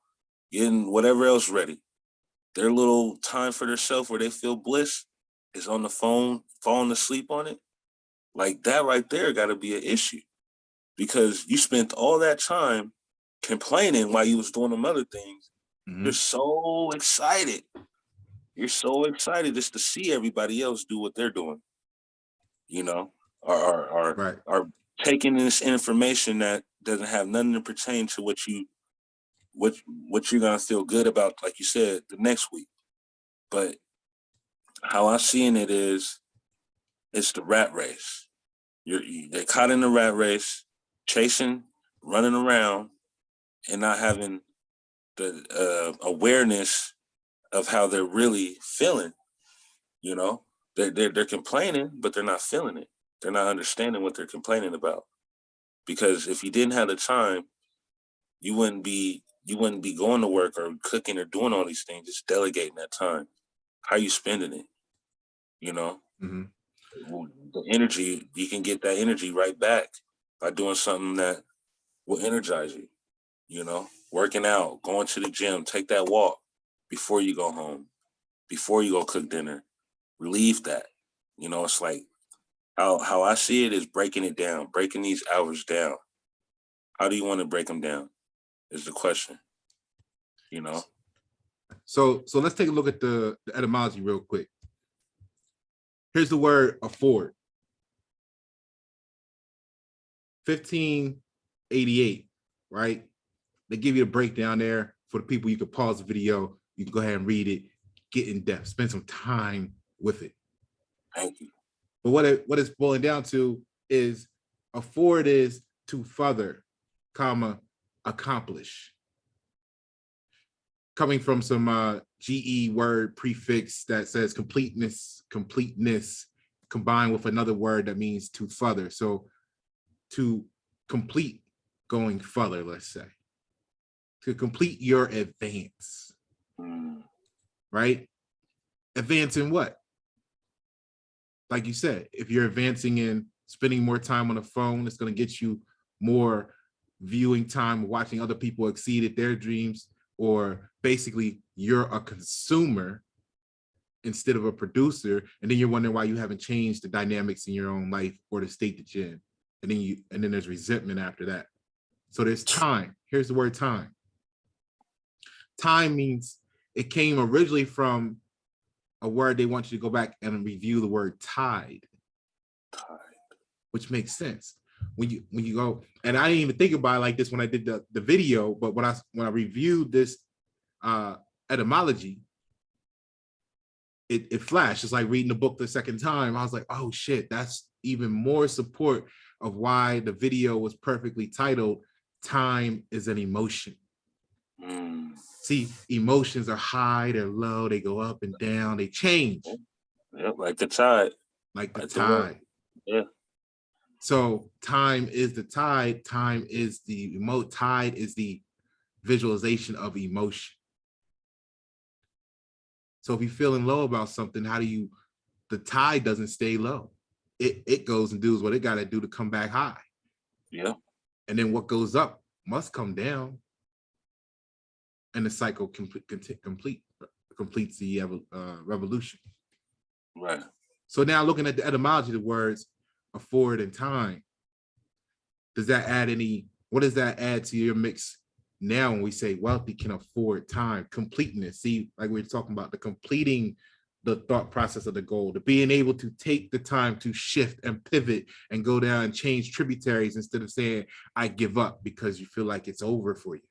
getting whatever else ready, their little time for themselves where they feel bliss is on the phone, falling asleep on it. Like, that right there got to be an issue, because you spent all that time complaining while you was doing them other things. Mm-hmm. You're so excited. You're so excited just to see everybody else do what they're doing, are taking this information that doesn't have nothing to pertain to what you're gonna feel good about, like you said, the next week. But how I'm seeing it is, it's the rat race. They're caught in the rat race, chasing, running around, and not having the awareness of how they're really feeling. They're complaining, but they're not feeling it. They're not understanding what they're complaining about. Because if you didn't have the time, you wouldn't be going to work or cooking or doing all these things. Just delegating that time. How you spending it? Mm-hmm. The energy, you can get that energy right back by doing something that will energize you. Working out, going to the gym, take that walk before you go home, before you go cook dinner. Relieve that. It's like How I see it is breaking it down, breaking these hours down. How do you want to break them down? Is the question. You know. So let's take a look at the etymology real quick. Here's the word afford. 1588, right? They give you a breakdown there for the people. You can pause the video. You can go ahead and read it, get in depth, spend some time with it. Thank you. But what it's boiling down to is afford is to further, comma, accomplish. Coming from some GE word prefix that says completeness, combined with another word that means to further. So to complete going further, let's say. To complete your advance, right? Advance in what? Like you said, if you're advancing in spending more time on the phone, it's going to get you more viewing time, watching other people exceed their dreams, or basically you're a consumer instead of a producer, and then you're wondering why you haven't changed the dynamics in your own life or the state that you're in, and then there's resentment after that. So there's time. Here's the word time. Time means it came originally from a word they want you to go back and review the word tide, which makes sense. When you go, and I didn't even think about it like this when I did the video, but when I reviewed this etymology, it flashed. It's like reading the book the second time. I was like, oh shit, that's even more support of why the video was perfectly titled "Time is an Emotion." See, emotions are high, they're low, they go up and down, they change. Yeah, like the tide. Like the tide. Yeah. So time is the tide. Time is the tide is the visualization of emotion. So if you're feeling low about something, the tide doesn't stay low. It goes and does what it got to do to come back high. Yeah. And then what goes up must come down. And the cycle completes the revolution. Right. So now looking at the etymology of the words afford and time, what does that add to your mix now when we say wealthy can afford time? Completeness. See, like we were talking about, the completing the thought process of the goal, to being able to take the time to shift and pivot and go down and change tributaries instead of saying, I give up because you feel like it's over for you.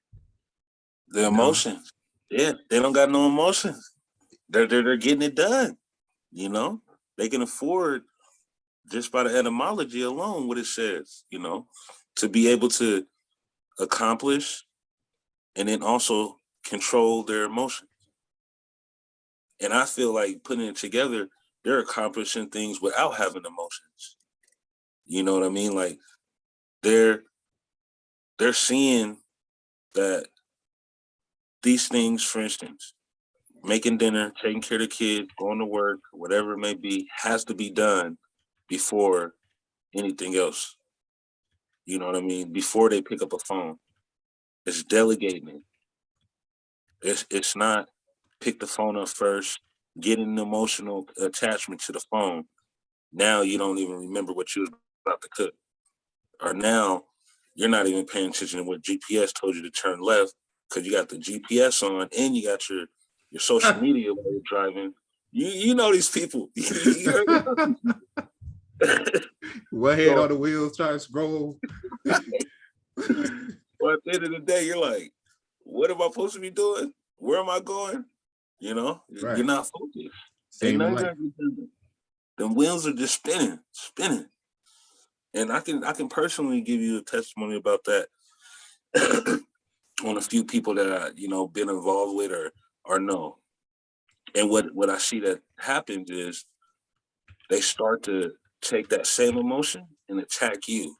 The emotions. Yeah, they don't got no emotions. They're getting it done. You know, they can afford just by the etymology alone what it says. You know, to be able to accomplish and then also control their emotions. And I feel like putting it together, they're accomplishing things without having emotions. You know what I mean? Like they're seeing that these things, for instance, making dinner, taking care of the kids, going to work, whatever it may be, has to be done before anything else. You know what I mean? Before they pick up a phone. It's delegating. It's not pick the phone up first, get an emotional attachment to the phone. Now you don't even remember what you was about to cook. Or now you're not even paying attention to what GPS told you to turn left because you got the GPS on and you got your social media while you're driving. You know these people. One hand on the wheels trying to scroll. Well, at the end of the day, you're like, what am I supposed to be doing? Where am I going? You know, right. You're not focused. Same in life. The wheels are just spinning. And I can personally give you a testimony about that on a few people that I, been involved with or know. And what I see that happens is they start to take that same emotion and attack you.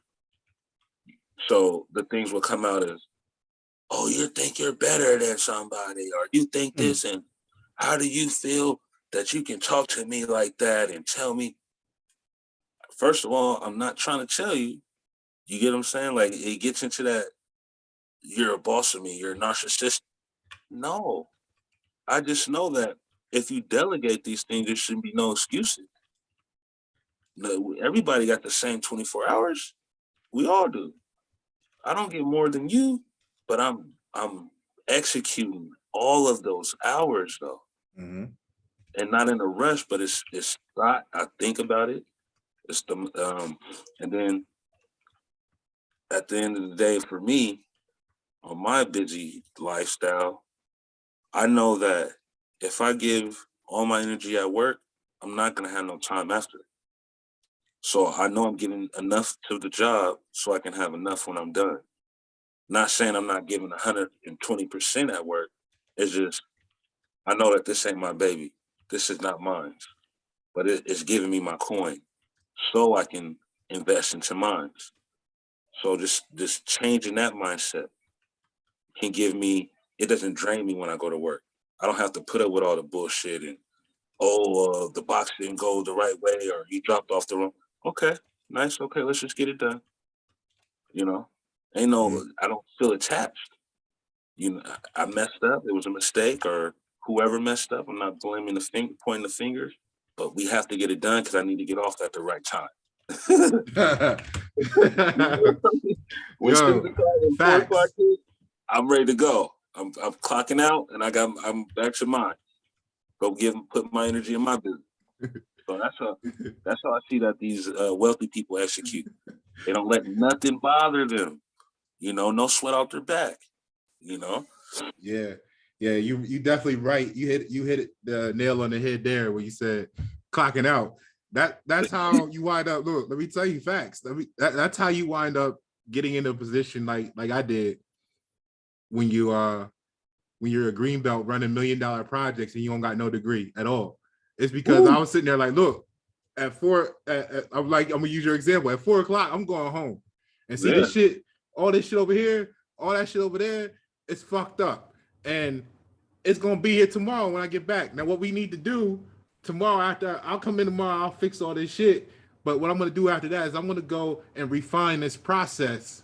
So the things will come out as, oh, you think you're better than somebody, or you think this, and how do you feel that you can talk to me like that and tell me? First of all, I'm not trying to tell you. You get what I'm saying? Like it gets into that, you're a boss of me, you're a narcissist. No, I just know that if you delegate these things, there shouldn't be no excuses. No, everybody got the same 24 hours. We all do. I don't get more than you, but I'm executing all of those hours though, and not in a rush. But it's not. I think about it. It's the and then at the end of the day, for me, on my busy lifestyle, I know that if I give all my energy at work, I'm not gonna have no time after. So I know I'm giving enough to the job so I can have enough when I'm done. Not saying I'm not giving 120% at work. It's just I know that this ain't my baby. This is not mine, but it's giving me my coin so I can invest into mine. So just changing that mindset can give me. It doesn't drain me when I go to work. I don't have to put up with all the bullshit and the box didn't go the right way or you dropped off the wrong. Okay, nice. Okay, let's just get it done. You know, ain't no. I don't feel attached. I messed up. It was a mistake, or whoever messed up. I'm not blaming pointing the fingers, but we have to get it done because I need to get off at the right time. When 6 Yo, o'clock and 4 o'clock, facts. I'm ready to go. I'm clocking out, and I'm back to mine. Go put my energy in my business. So that's how I see that these wealthy people execute. They don't let nothing bother them. No sweat out their back. Yeah, yeah, you definitely right. You hit the nail on the head there when you said clocking out. That's how you wind up. Look, let me tell you facts. That's how you wind up getting in a position like I did when you're a green belt running $1 million projects and you don't got no degree at all. It's because I was sitting there like, look, I'm like, I'm gonna use your example. At 4 o'clock, I'm going home and see this shit, all this shit over here, all that shit over there. It's fucked up, and it's gonna be here tomorrow when I get back. Now, what we need to do tomorrow after I'll come in tomorrow, I'll fix all this shit. But what I'm gonna do after that is I'm gonna go and refine this process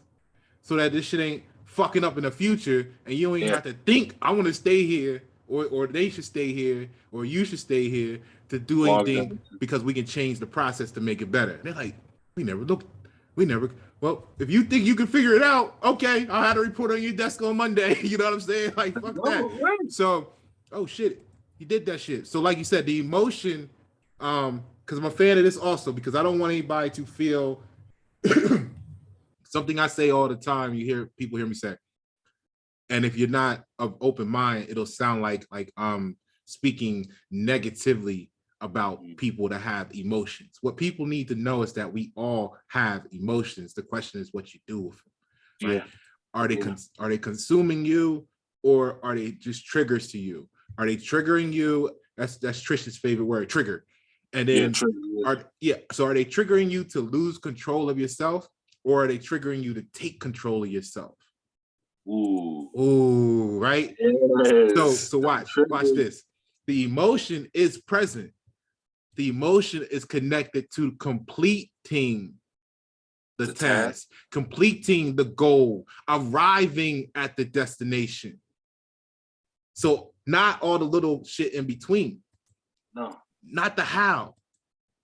so that this shit ain't fucking up in the future, and you don't even have to think I want to stay here or they should stay here or you should stay here to do anything because we can change the process to make it better. And they're like, we never. Well, if you think you can figure it out, okay, I'll have a report on your desk on Monday. You know what I'm saying? Like, fuck that. So, oh shit, he did that shit. So, like you said, the emotion, because I'm a fan of this also because I don't want anybody to feel something I say all the time. People hear me say, and if you're not of open mind, it'll sound like speaking negatively about people that have emotions. What people need to know is that we all have emotions. The question is what you do with them. Right? Are they consuming you, or are they just triggers to you? Are they triggering you? That's Trish's favorite word, trigger. And then so are they triggering you to lose control of yourself, or are they triggering you to take control of yourself? Ooh, right? Yes. So watch this. The emotion is present. The emotion is connected to completing the task, completing the goal, arriving at the destination. So not all the little shit in between. No. Not the how.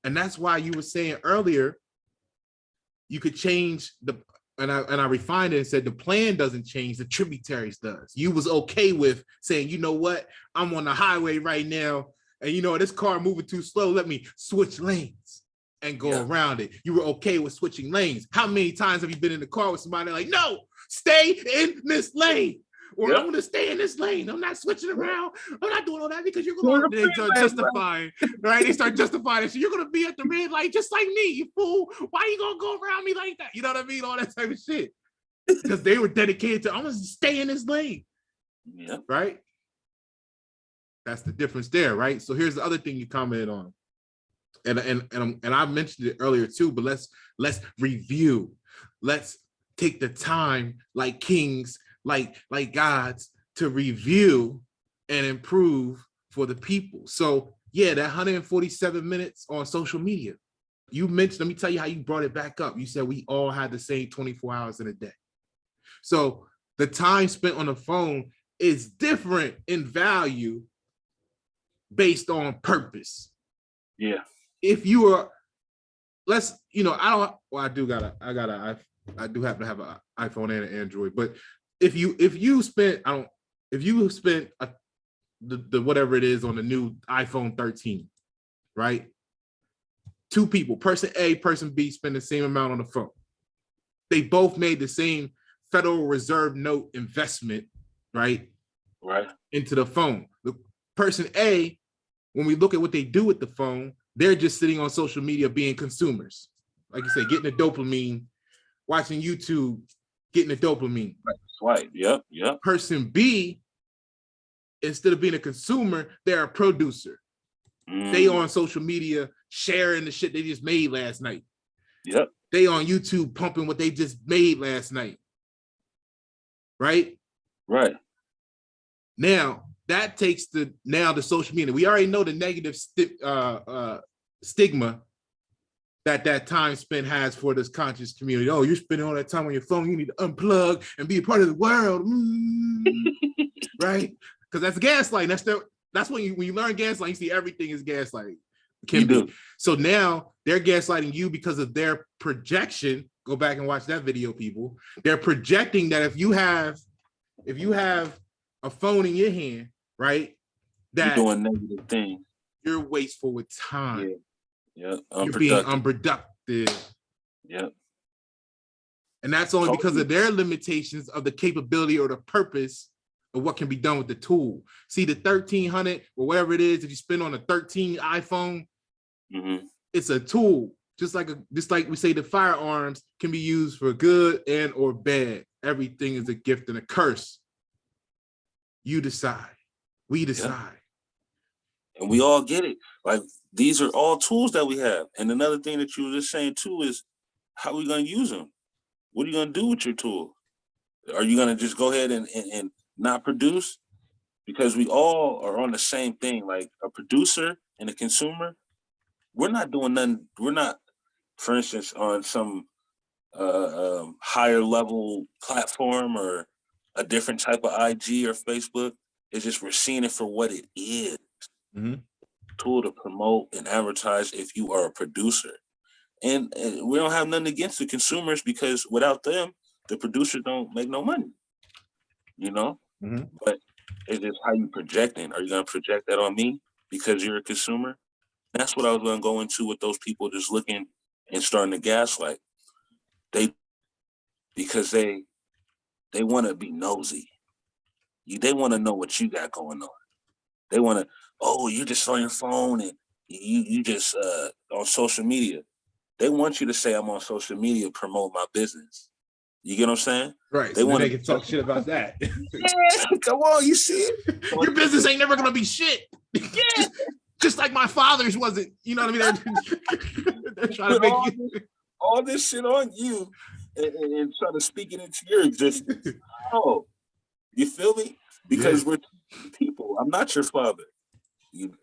And that's why you were saying earlier, you could change and I refined it and said the plan doesn't change, the tributaries does. You was okay with saying, you know what, I'm on the highway right now, and this car moving too slow, let me switch lanes and go around it. You were okay with switching lanes. How many times have you been in the car with somebody like, no, stay in this lane? Or I'm gonna stay in this lane. I'm not switching around. I'm not doing all that because you're gonna start justifying, right? They start justifying it. So you're gonna be at the red light just like me, you fool. Why are you gonna go around me like that? You know what I mean? All that type of shit. Because they were dedicated to, I'm gonna stay in this lane. Yeah. Right? That's the difference there, right? So here's the other thing you commented on. And I mentioned it earlier too, but let's review. Let's take the time like kings, like gods, to review and improve for the people. So yeah, that 147 minutes on social media. You mentioned, let me tell you how you brought it back up. You said we all had the same 24 hours in a day. So the time spent on the phone is different in value based on purpose. Yeah. If you are let's, you know, I don't, well, I do happen to have an iPhone and an Android, but if you spent, if you spent the whatever it is on the new iPhone 13, right? Two people, person A, person B, spend the same amount on the phone. They both made the same Federal Reserve note investment, right? Right. Into the phone. The person A, when we look at what they do with the phone, they're just sitting on social media being consumers. Like you said, getting the dopamine, watching YouTube, getting the dopamine. Right. Swipe. Yep. Yep. Person B, instead of being a consumer, they're a producer. They on social media sharing the shit they just made last night. Yep. They on YouTube pumping what they just made last night. Right? Right. Now, that takes the social media. We already know the negative stigma that time spent has for this conscious community. Oh, you're spending all that time on your phone. You need to unplug and be a part of the world. Right? Because that's gaslighting. That's when you learn gaslighting, you see everything is gaslighting. Can be. So now they're gaslighting you because of their projection. Go back and watch that video, people. They're projecting that if you have a phone in your hand, right, that you're doing negative things. You're wasteful with time. Yeah. You're being unproductive. Yeah. And that's only because of their limitations of the capability or the purpose of what can be done with the tool. See, the 1300 or whatever it is, if you spend on a 13 iPhone, it's a tool. Just like we say, the firearms can be used for good and or bad. Everything is a gift and a curse. You decide. We decide. And we all get it. Like, these are all tools that we have. And another thing that you were just saying too is, how are we going to use them? What are you going to do with your tool? Are you going to just go ahead and not produce? Because we all are on the same thing. Like, a producer and a consumer, we're not doing nothing. We're not, for instance, on some higher level platform or a different type of IG or Facebook. It's just we're seeing it for what it is. Tool to promote and advertise if you are a producer. And we don't have nothing against the consumers, because without them, the producers don't make no money. You know? But it's just how you projecting. Are you going to project that on me because you're a consumer? That's what I was going to go into with those people just looking and starting to gaslight. Because they want to be nosy. They want to know what you got going on. They want to, oh, you just on your phone and you just on social media. They want you to say, I'm on social media, promote my business. You get what I'm saying? Right. They want to talk shit about that. Come on, you see it? Your business ain't never gonna be shit. Just like my father's wasn't. You know what I mean? They're trying to make all this shit on you and trying to speak it into your existence. Oh, you feel me? Because we're people. I'm not your father. It's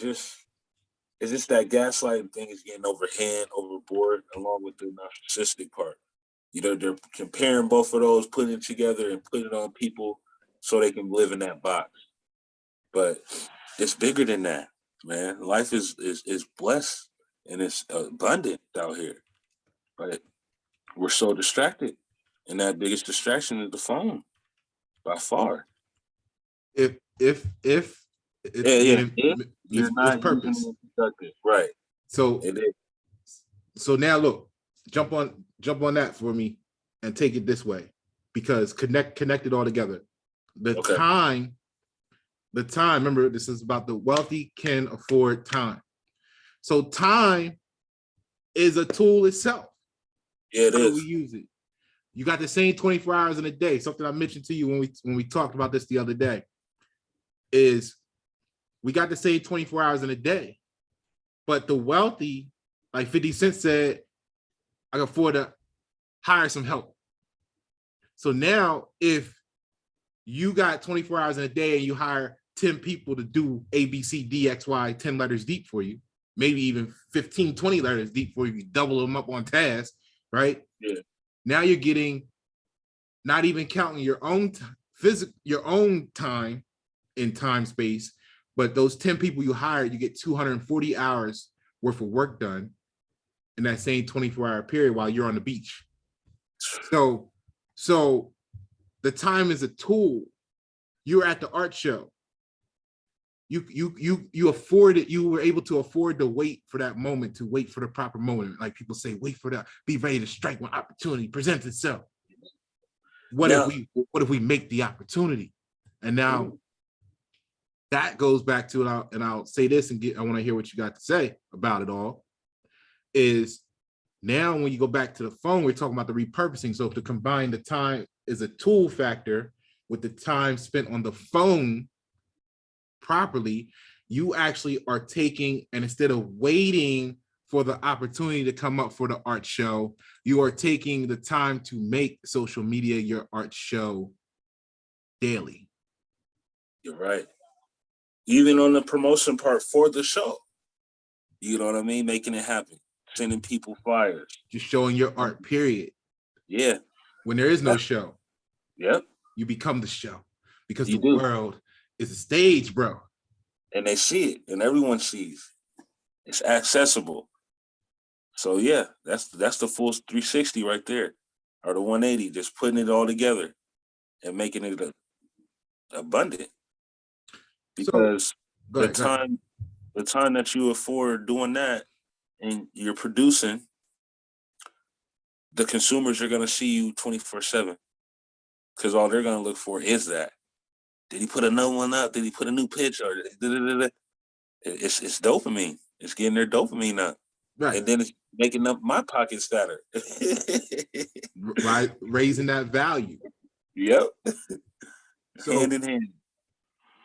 just that gaslighting thing is getting overboard, along with the narcissistic part. You know, they're comparing both of those, putting it together and putting it on people so they can live in that box. But it's bigger than that, man. Life is blessed and it's abundant out here. But we're so distracted. And that biggest distraction is the phone, by far. If you're not purpose, using it productive, right? So now look, jump on that for me and take it this way, because connect it all together. The time. Remember, this is about the wealthy can afford time. So time is a tool itself. Yeah, it is. We use it. You got the same 24 hours in a day. Something I mentioned to you when we talked about this the other day is we got the same 24 hours in a day, but the wealthy, like 50 Cent said, I can afford to hire some help. So now if you got 24 hours in a day and you hire 10 people to do A, B, C, D, X, Y, 10 letters deep for you, maybe even 15, 20 letters deep for you, you double them up on task, right? Yeah. Now you're getting, not even counting your own time in time space, but those 10 people you hired, you get 240 hours worth of work done in that same 24-hour period while you're on the beach. So the time is a tool. You're at the art show. You afforded, you were able to afford to wait for that moment, to wait for the proper moment. Like people say, wait for that, be ready to strike when opportunity presents itself. What if we make the opportunity? And now that goes back to, and I'll say this and I want to hear what you got to say about it all, is now when you go back to the phone, we're talking about the repurposing. So to combine the time is a tool factor with the time spent on the phone properly, you actually are taking, and instead of waiting for the opportunity to come up for the art show, you are taking the time to make social media your art show daily. You're right. Even on the promotion part for the show, you know what I mean? Making it happen, sending people flyers. Just showing your art, period. Yeah. When there is no show. Yep. You become the show, because the world is a stage, bro. And they see it, and everyone sees. It's accessible. So yeah, that's the full 360 right there, or the 180, just putting it all together and making it abundant. Because the time that you afford doing that and you're producing, the consumers are gonna see you 24/7. Because all they're gonna look for is that. Did he put another one up? Did he put a new pitch? Or it's dopamine. It's getting their dopamine up. Right. And then it's making up my pockets fatter. Right. Raising that value. Yep. Hand in hand.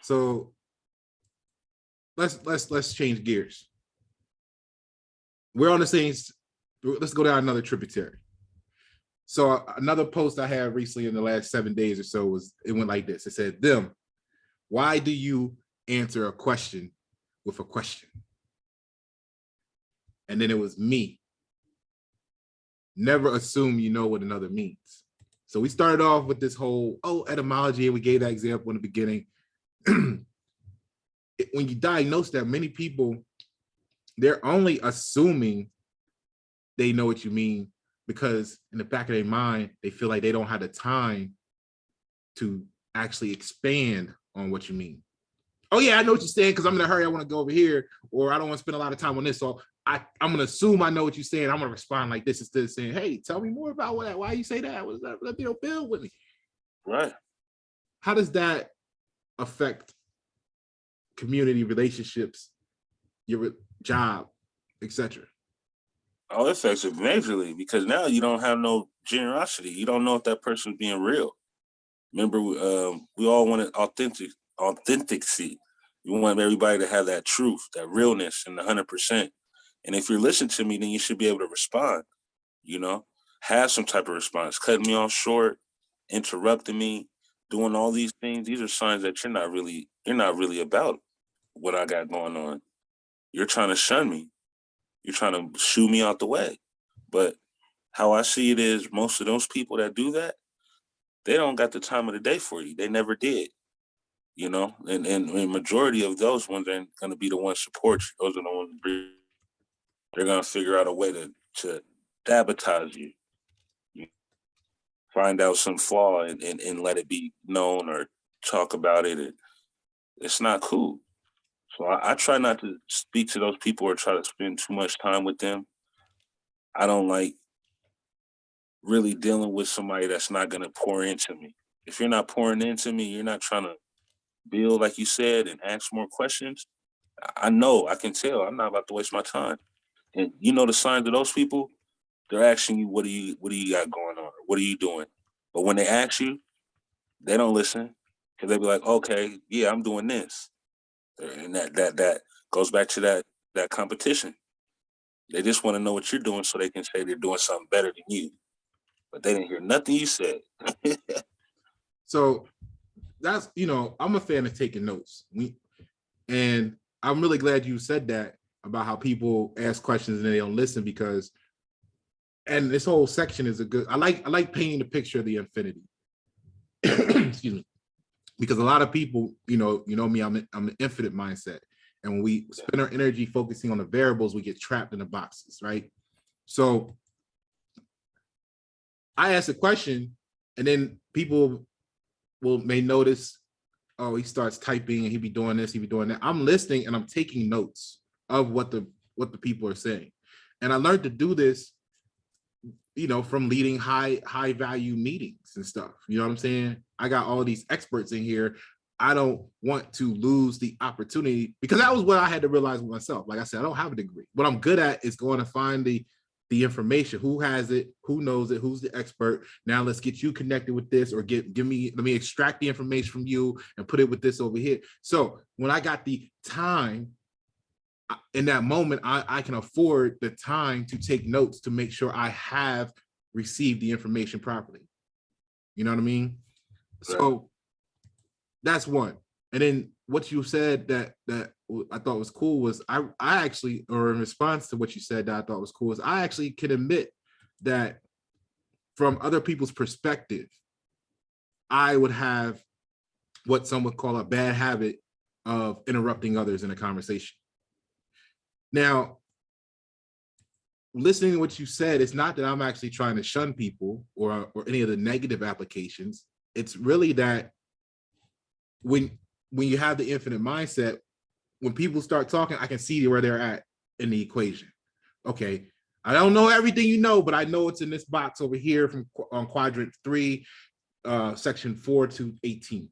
So let's change gears. We're on the same, let's go down another tributary. So another post I had recently in the last 7 days or so it went like this. It said, why do you answer a question with a question? And then it was me. Never assume you know what another means. So we started off with this whole, etymology, and we gave that example in the beginning. When you diagnose that, many people, they're only assuming they know what you mean, because in the back of their mind, they feel like they don't have the time to actually expand on what you mean. Oh yeah, I know what you're saying, because I'm in a hurry, I want to go over here, or I don't want to spend a lot of time on this. So I'm going to assume I know what you're saying. I'm going to respond like this instead of saying, hey, tell me more about why you say that. What is that? Let me build with me. Right. How does that affect community relationships, your job, etc.? Oh, it affects it majorly, because now you don't have no generosity. You don't know if that person's being real. Remember, we all wanted authenticity. We want everybody to have that truth, that realness, and the 100%. And if you're listening to me, then you should be able to respond. Have some type of response. Cutting me off short, interrupting me, doing all these things. These are signs that you're not really about what I got going on. You're trying to shun me. You're trying to shoo me out the way. But how I see it is, most of those people that do that, they don't got the time of the day for you. They never did. And the majority of those ones are going to be the ones support you. Those are the ones they're going to figure out a way to sabotage you. Find out some flaw and let it be known, or talk about it. It's not cool. So I try not to speak to those people or try to spend too much time with them. I don't like really dealing with somebody that's not going to pour into me. If you're not pouring into me, you're not trying to build, like you said, and ask more questions. I can tell I'm not about to waste my time. And the signs of those people, they're asking you, what do you got going on? What are you doing? But when they ask you, they don't listen, because they be like, okay, yeah, I'm doing this. And that goes back to that competition. They just want to know what you're doing so they can say they're doing something better than you. But they didn't hear nothing you said. So that's, I'm a fan of taking notes. And I'm really glad you said that about how people ask questions and they don't listen, and this whole section is I like painting the picture of the infinity. Excuse me. Because a lot of people, me, I'm an infinite mindset. And when we spend our energy focusing on the variables, we get trapped in the boxes, right? So I ask a question, and then people may notice, oh, he starts typing and he be doing this, he be doing that. I'm listening and I'm taking notes of what the people are saying. And I learned to do this, from leading high value meetings and stuff. You know what I'm saying? I got all these experts in here. I don't want to lose the opportunity, because that was what I had to realize with myself. Like I said, I don't have a degree. What I'm good at is going to find the information. Who has it? Who knows it? Who's the expert? Now let's get you connected with this, or let me extract the information from you and put it with this over here. So when I got the time in that moment, I can afford the time to take notes to make sure I have received the information properly. You know what I mean? Right. So that's one. And then what you said that I thought was cool was I actually, or in response to what you said that I thought was cool, is I actually can admit that from other people's perspective, I would have what some would call a bad habit of interrupting others in a conversation. Now, listening to what you said, it's not that I'm actually trying to shun people or any of the negative applications. It's really that when you have the infinite mindset, when people start talking, I can see where they're at in the equation. Okay, I don't know everything you know, but I know it's in this box over here on quadrant 3, section 4 to 18.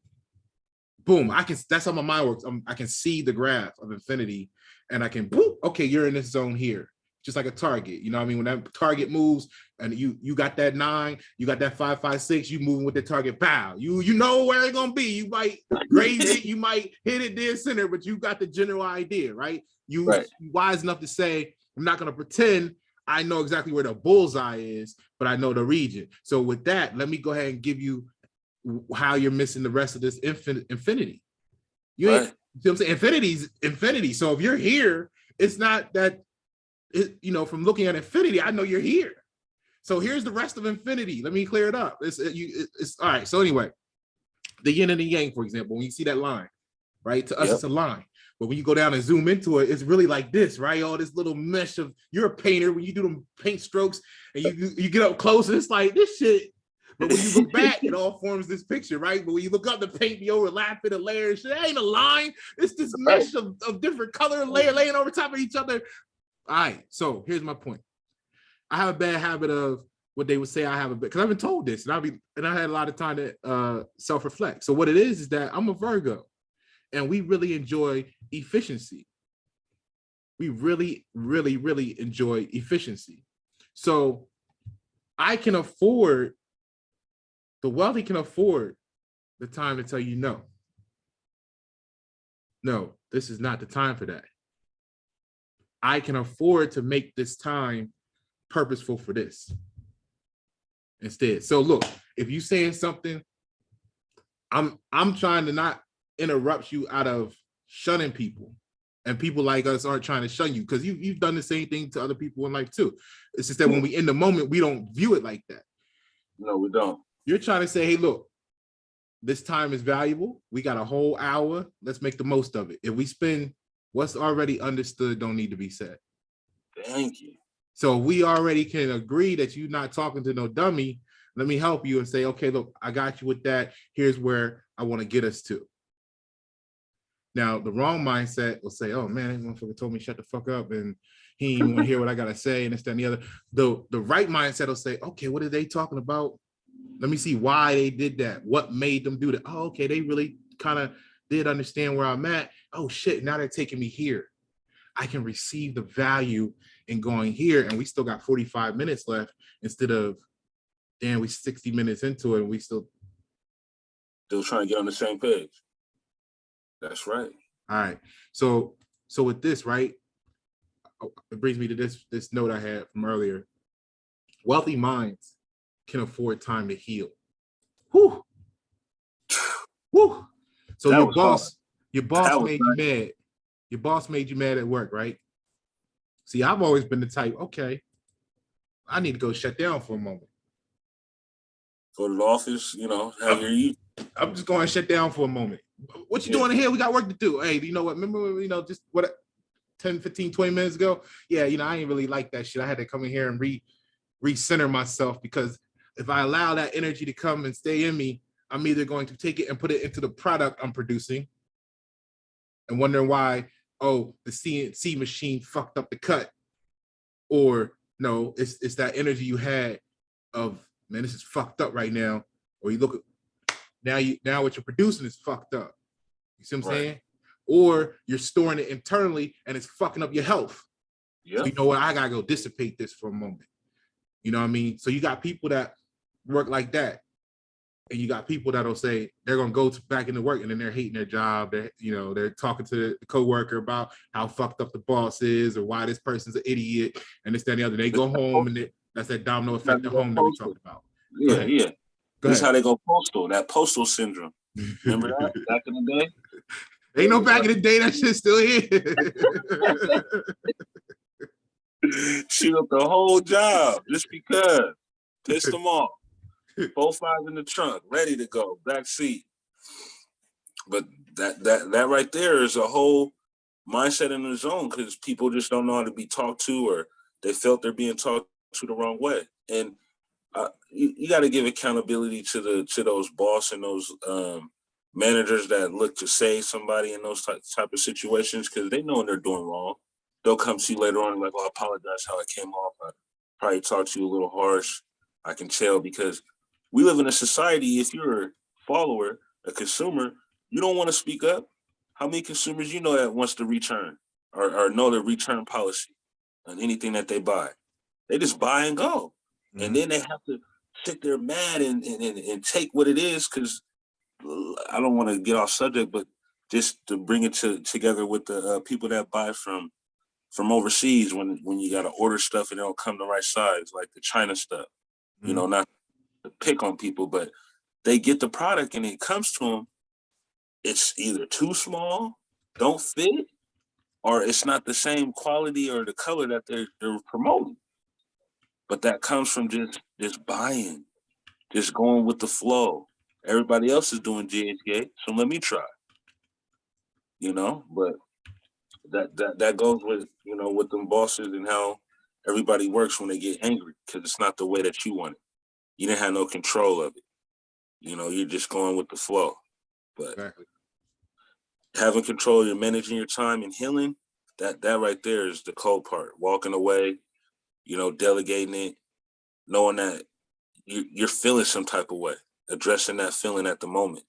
Boom, that's how my mind works. I can see the graph of infinity, and I can, boop, okay, you're in this zone here. Just like a target, you know what I mean? When that target moves and you got that 9, you got that 5, 5, 6, you moving with the target, pow. You know where it's gonna be. You might graze it, you might hit it dead center, but you got the general idea, right? You wise enough to say, I'm not gonna pretend I know exactly where the bullseye is, but I know the region. So with that, let me go ahead and give you how you're missing the rest of this infinity. You ain't, you know what I'm saying? Infinity's infinity. So if you're here, it's not that, from looking at infinity, I know you're here. So here's the rest of infinity. Let me clear it up. It's all right. So anyway, the yin and the yang, for example, when you see that line, right? To us, it's a line. But when you go down and zoom into it, it's really like this, right? All this little mesh of, you're a painter, when you do them paint strokes and you get up close and it's like this shit. But when you look back, it all forms this picture, right? But when you look up, the paint be overlapping, the layers, shit, that ain't a line. It's this mesh of different color laying over top of each other. All right, so here's my point. I have a bad habit of what they would say I have because I've been told this, and I had a lot of time to self-reflect. So what it is that I'm a Virgo, and we really enjoy efficiency. We really, really, really enjoy efficiency. So the wealthy can afford the time to tell you no. No, this is not the time for that. I can afford to make this time purposeful for this instead. So look, if you're saying something, I'm trying to not interrupt you out of shunning people, and people like us aren't trying to shun you, because you've done the same thing to other people in life too. It's just that when we in the moment, we don't view it like that. No, we don't. You're trying to say, hey, look, this time is valuable. We got a whole hour. Let's make the most of it. If we spend what's already understood, don't need to be said. Thank you. So we already can agree that you're not talking to no dummy. Let me help you and say, okay, look, I got you with that. Here's where I want to get us to. Now, the wrong mindset will say, oh man, that motherfucker told me shut the fuck up and he ain't want to hear what I got to say and this, that, and the other. The right mindset will say, okay, what are they talking about? Let me see why they did that. What made them do that? Oh, okay, they really kind of did understand where I'm at. Oh shit, now they're taking me here. I can receive the value in going here, and we still got 45 minutes left instead of, damn, we 60 minutes into it and we still trying to get on the same page. That's right. All right. So with this, right, it brings me to this note I had from earlier. Wealthy minds can afford time to heal. Whew. Whew. So your boss made you mad. Your boss made you mad at work, right? See, I've always been the type, okay, I need to go shut down for a moment. Go to the office, have your eat. I'm just going to shut down for a moment. What you doing in here? We got work to do. Hey, you know what? Remember, just what 10, 15, 20 minutes ago? Yeah, I ain't really like that shit. I had to come in here and recenter myself, because if I allow that energy to come and stay in me, I'm either going to take it and put it into the product I'm producing and wondering why, oh, the CNC machine fucked up the cut. Or no, it's that energy you had of, man, this is fucked up right now. Or you look at now what you're producing is fucked up. You see what I'm saying? Or you're storing it internally and it's fucking up your health. Yep. So you know what? I gotta go dissipate this for a moment. You know what I mean? So you got people that work like that. And you got people that'll say they're gonna go back into work and then they're hating their job. They're talking to the coworker about how fucked up the boss is or why this person's an idiot and this, that, and the other. They go home and that's that domino effect at home that we talked about. Yeah. This is how they go postal, that postal syndrome. Remember that back in the day? Ain't no back in the day, that shit's still here. Shoot up the whole job just because. Pissed them off. 4-5 in the trunk, ready to go, back seat. But that right there is a whole mindset in its own, because people just don't know how to be talked to, or they felt they're being talked to the wrong way. And you got to give accountability to those boss and those managers that look to save somebody in those type of situations, because they know when they're doing wrong. They'll come to you later on like, I apologize how I came off. I probably talked to you a little harsh. I can tell, because we live in a society, if you're a follower, a consumer, you don't want to speak up. How many consumers you know that wants to return or know the return policy on anything that they buy? They just buy and go. Mm-hmm. And then they have to sit there mad and take what it is, because I don't want to get off subject, but just to bring it together with the people that buy from overseas, when you got to order stuff and it don't come the right size, like the China stuff, mm-hmm. Not to pick on people, but they get the product and it comes to them, it's either too small, don't fit, or it's not the same quality or the color that they're promoting. But that comes from just buying, just going with the flow. Everybody else is doing GHK, so let me try. But that goes with with them bosses and how everybody works when they get angry, because it's not the way that you want it. You didn't have no control of it. You're just going with the flow. But exactly. Having control, you're managing your time and healing, that right there is the cold part. Walking away, delegating it, knowing that you're feeling some type of way, addressing that feeling at the moment.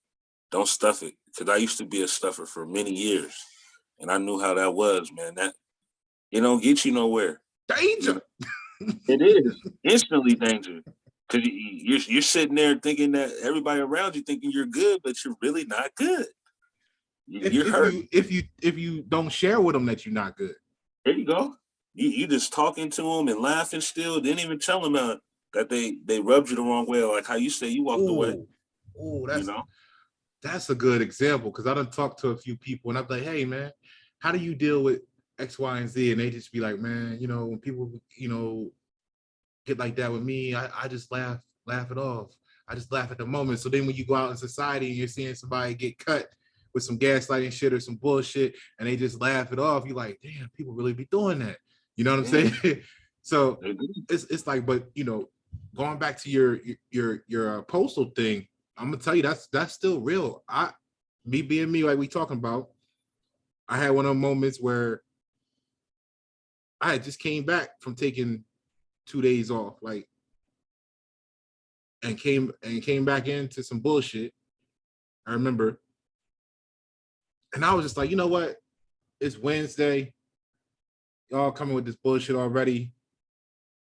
Don't stuff it. Because I used to be a stuffer for many years, and I knew how that was, man. That it don't get you nowhere. Danger. It is instantly danger. Because you're sitting there thinking that everybody around you thinking you're good, but you're really not good. You're hurt. If you don't share with them that you're not good. There you go. You just talking to them and laughing still. Didn't even tell them that they rubbed you the wrong way. Like how you say you walked away. Oh, that's a good example, because I done talked to a few people and I'm like, hey man, how do you deal with X, Y, and Z? And they just be like, man, when people, get like that with me, I just laugh it off. I just laugh at the moment. So then when you go out in society and you're seeing somebody get cut with some gaslighting shit or some bullshit and they just laugh it off, you're like, damn, people really be doing that. You know what I'm saying? So it's like, but going back to your postal thing, I'm gonna tell you that's still real. Me being me, like we talking about, I had one of those moments where I had just came back from taking 2 days off, and came back into some bullshit. I remember, and I was just like, you know what? It's Wednesday. Y'all coming with this bullshit already,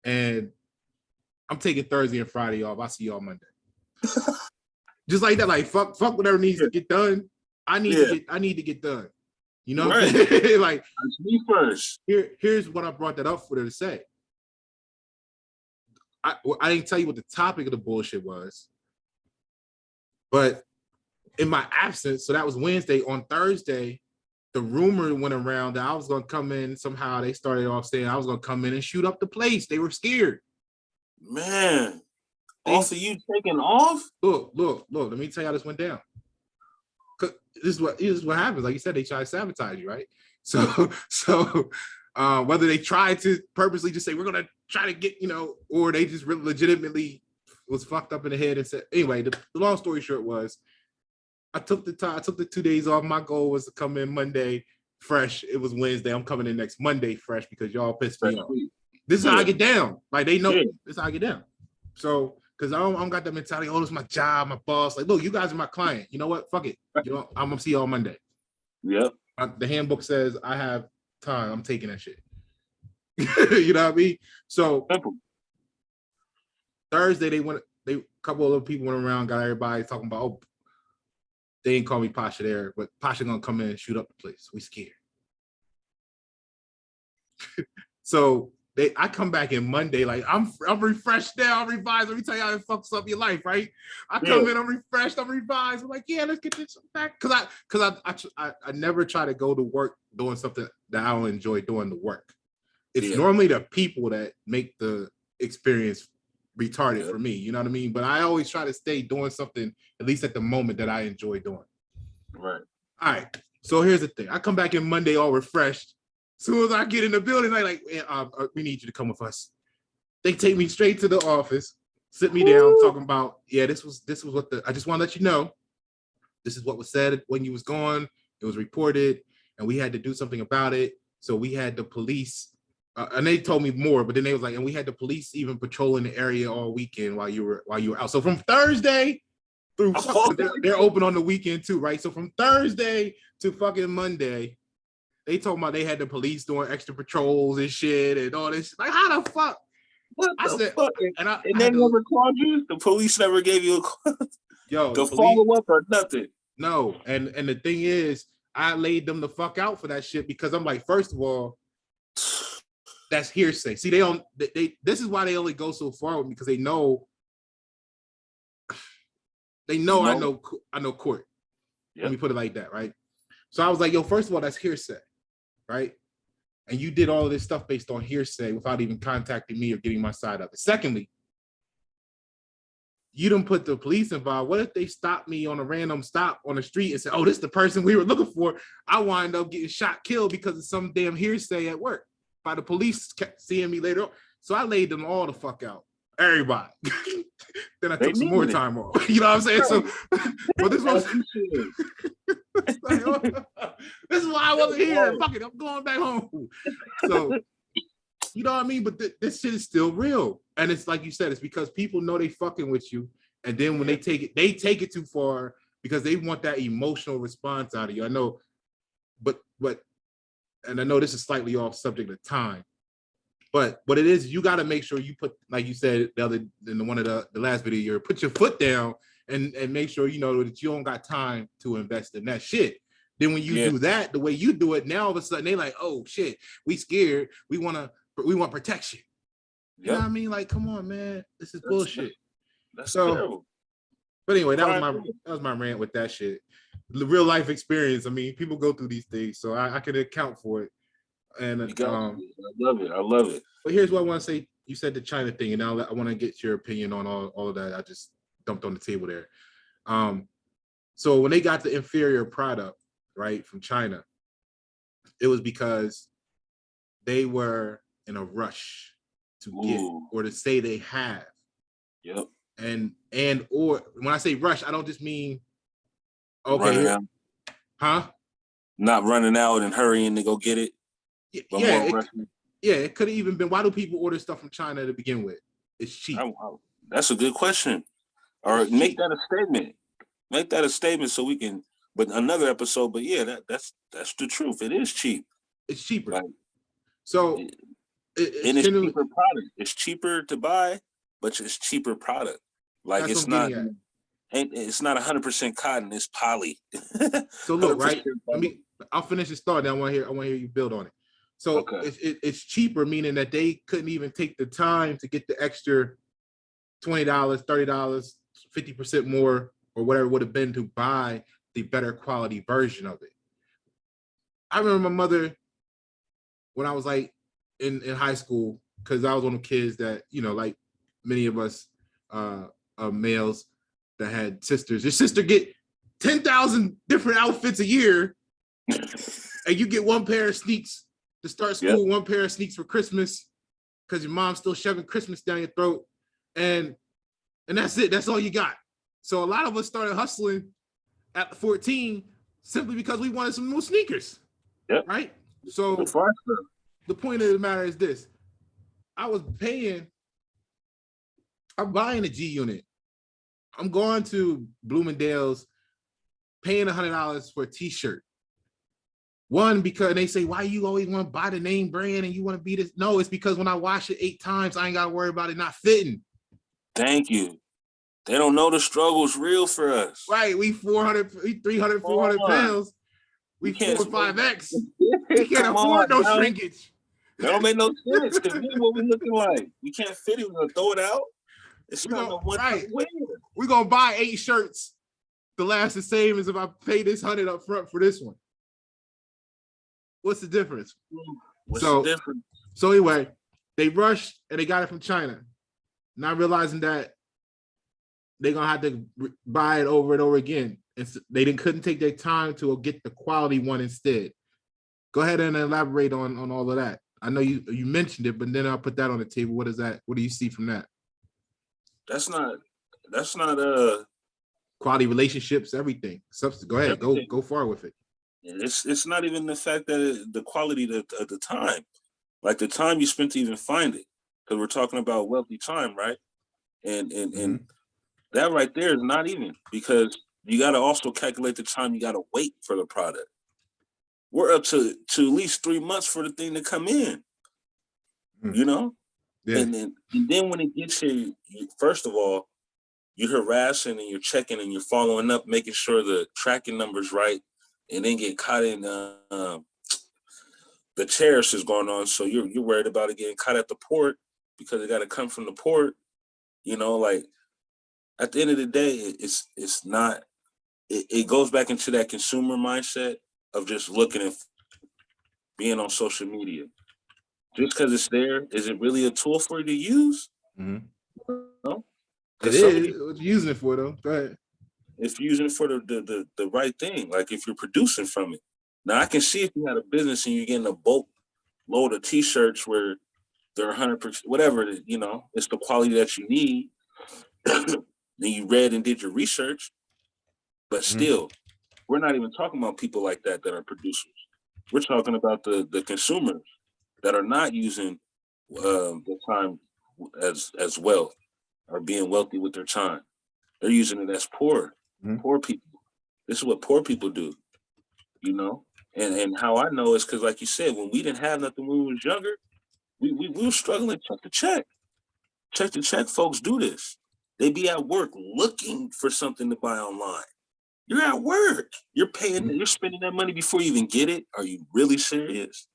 and I'm taking Thursday and Friday off. I'll see y'all Monday. Just like that, like fuck whatever needs to get done. I need to get done. You know what I'm saying? Like, that's me first. Here's what I brought that up for her to say. I didn't tell you what the topic of the bullshit was, but in my absence, so that was Wednesday. On Thursday, the rumor went around that I was gonna come in somehow. They started off saying I was gonna come in and shoot up the place. They were scared. Man, off of you taking off? Look. Let me tell you how this went down. This is what happens. Like you said, they try to sabotage you, right? So whether they try to purposely just say we're gonna try to get, or they just legitimately was fucked up in the head and said, anyway, the long story short was I took the 2 days off. My goal was to come in Monday fresh. It was Wednesday. I'm coming in next Monday fresh because y'all pissed me off. This is how I get down. Like they know this is how I get down. So because I don't got that mentality, oh, this is my job, my boss. Like, look, you guys are my client. You know what? Fuck it. I'm gonna see y'all Monday. Yep. The handbook says I have time. I'm taking that shit. You know what I mean? So Thursday a couple of people went around, got everybody talking about, oh, they ain't call me Pasha there, but Pasha gonna come in and shoot up the place. We scared. So I come back in Monday, like I'm refreshed now, I'm revised. Let me tell you how it fucks up your life, right? I come in, I'm refreshed, I'm revised. I'm like, yeah, let's get this back. Cause I never try to go to work doing something that I don't enjoy doing the work. It's normally the people that make the experience retarded for me, you know what I mean? But I always try to stay doing something, at least at the moment, that I enjoy doing. Right. All right. So here's the thing. I come back in Monday all refreshed. As soon as I get in the building, I like, we need you to come with us. They take me straight to the office, sit me down, talking about, this was what I just want to let you know, this is what was said when you was gone. It was reported, and we had to do something about it. So we had the police, and they told me more, but then they was like, and we had the police even patrolling the area all weekend while you were out. So from Thursday through, they're open on the weekend too, right? So from Thursday to fucking Monday, they told me they had the police doing extra patrols and shit and all this. Like, how the fuck? What the fuck? And they never called you? The police never gave you a call? To follow up or nothing? No. And the thing is, I laid them the fuck out for that shit because I'm like, first of all, that's hearsay. See, this is why they only go so far with me, because they know I know court. Yep. Let me put it like that, right? So I was like, yo, first of all, that's hearsay, right? And you did all of this stuff based on hearsay without even contacting me or getting my side of it. Secondly, you don't put the police involved. What if they stop me on a random stop on the street and say, oh, this is the person we were looking for? I wind up getting shot, killed because of some damn hearsay at work by the police seeing me later on. So I laid them all the fuck out. Everybody. Then I took some more time off. You know what I'm saying? So, but this was this is why I wasn't here. Fuck it, I'm going back home. So, you know what I mean? But this shit is still real. And it's like you said, it's because people know they fucking with you. And then when they take it too far because they want that emotional response out of you. I know, but and I know this is slightly off subject of time. But what it is, you got to make sure you put, like you said in one of the last video, you put your foot down and make sure you know that you don't got time to invest in that shit. Then when you do that, the way you do it, now all of a sudden they like, oh shit, we scared. We want protection. You know what I mean? Like, come on, man, this is bullshit. That's so terrible. But anyway, that was my rant with that shit. The real life experience. I mean, people go through these things, so I can account for it. And I love it. But here's what I want to say. You said the China thing, and now I want to get your opinion on all of that. I just dumped on the table there. So when they got the inferior product, right, from China, it was because they were in a rush to get or to say they have. Yep. And or when I say rush, I don't just mean not running out and hurrying to go get it. It could have even been, why do people order stuff from China to begin with? It's cheap. That's a good question. Or make that a statement. Make that a statement so we can, but another episode, but yeah, that's the truth. It is cheap. It's cheaper. Like, so it's cheaper product. It's cheaper to buy, but it's cheaper product. Like it's not 100% cotton, it's poly. So look, right? I'll finish this thought, then I want to hear you build on it. So it's cheaper, meaning that they couldn't even take the time to get the extra $20, $30, 50% more, or whatever it would have been to buy the better quality version of it. I remember my mother, when I was like in high school, because I was one of the kids that, you know, like many of us males that had sisters. Your sister get 10,000 different outfits a year, and you get one pair of sneaks to start school, one pair of sneaks for Christmas, because your mom's still shoving Christmas down your throat, and that's it. That's all you got. So a lot of us started hustling at 14 simply because we wanted some new sneakers. Right? So the point of the matter is this. I'm buying a G unit. I'm going to Bloomingdale's, paying $100 for a t-shirt. One, because they say, why you always want to buy the name brand and you want to be this? No, it's because when I wash it 8 times, I ain't got to worry about it not fitting. Thank you. They don't know the struggle's real for us. Right. We 300, 400 pounds. We 4 or 5X. We can't afford no shrinkage. That don't make no sense, because this is what we looking like. We can't fit it. We're going to throw it out. It's not no one right. We're going to buy 8 shirts to last the same as if I pay this 100 up front for this one. What's the difference? The difference? So anyway, they rushed and they got it from China, not realizing that they're going to have to buy it over and over again. And they couldn't take their time to get the quality one instead. Go ahead and elaborate on all of that. I know you mentioned it, but then I'll put that on the table. What is that? What do you see from that? That's not quality relationships, everything. Substance. Go ahead, go far with it. It's not even the fact that the quality of the time, like the time you spent to even find it, because we're talking about wealthy time, right? And that right there is not even, because you got to also calculate the time you got to wait for the product. We're up to at least 3 months for the thing to come in, you know? Yeah. And then when it gets here, first of all, you're harassing and you're checking and you're following up, making sure the tracking number's right, and then get caught in the tariffs is going on. So you're worried about it getting caught at the port because it got to come from the port. You know, like at the end of the day, it's not. It goes back into that consumer mindset of just looking and being on social media. Just because it's there, is it really a tool for you to use? No. It is. What you using it for, though? Go ahead. If you're using it for the right thing, like if you're producing from it. Now, I can see if you had a business and you're getting a bulk load of T-shirts where they're 100%, whatever, you know, it's the quality that you need. Then you read and did your research. But still, we're not even talking about people like that are producers. We're talking about the consumers that are not using the time as wealth, or being wealthy with their time. They're using it as poor people. This is what poor people do, you know? And how I know is because, like you said, when we didn't have nothing when we was younger, we were struggling check to check. Check to check folks do this. They be at work looking for something to buy online. You're at work. You're paying, you're spending that money before you even get it. Are you really serious?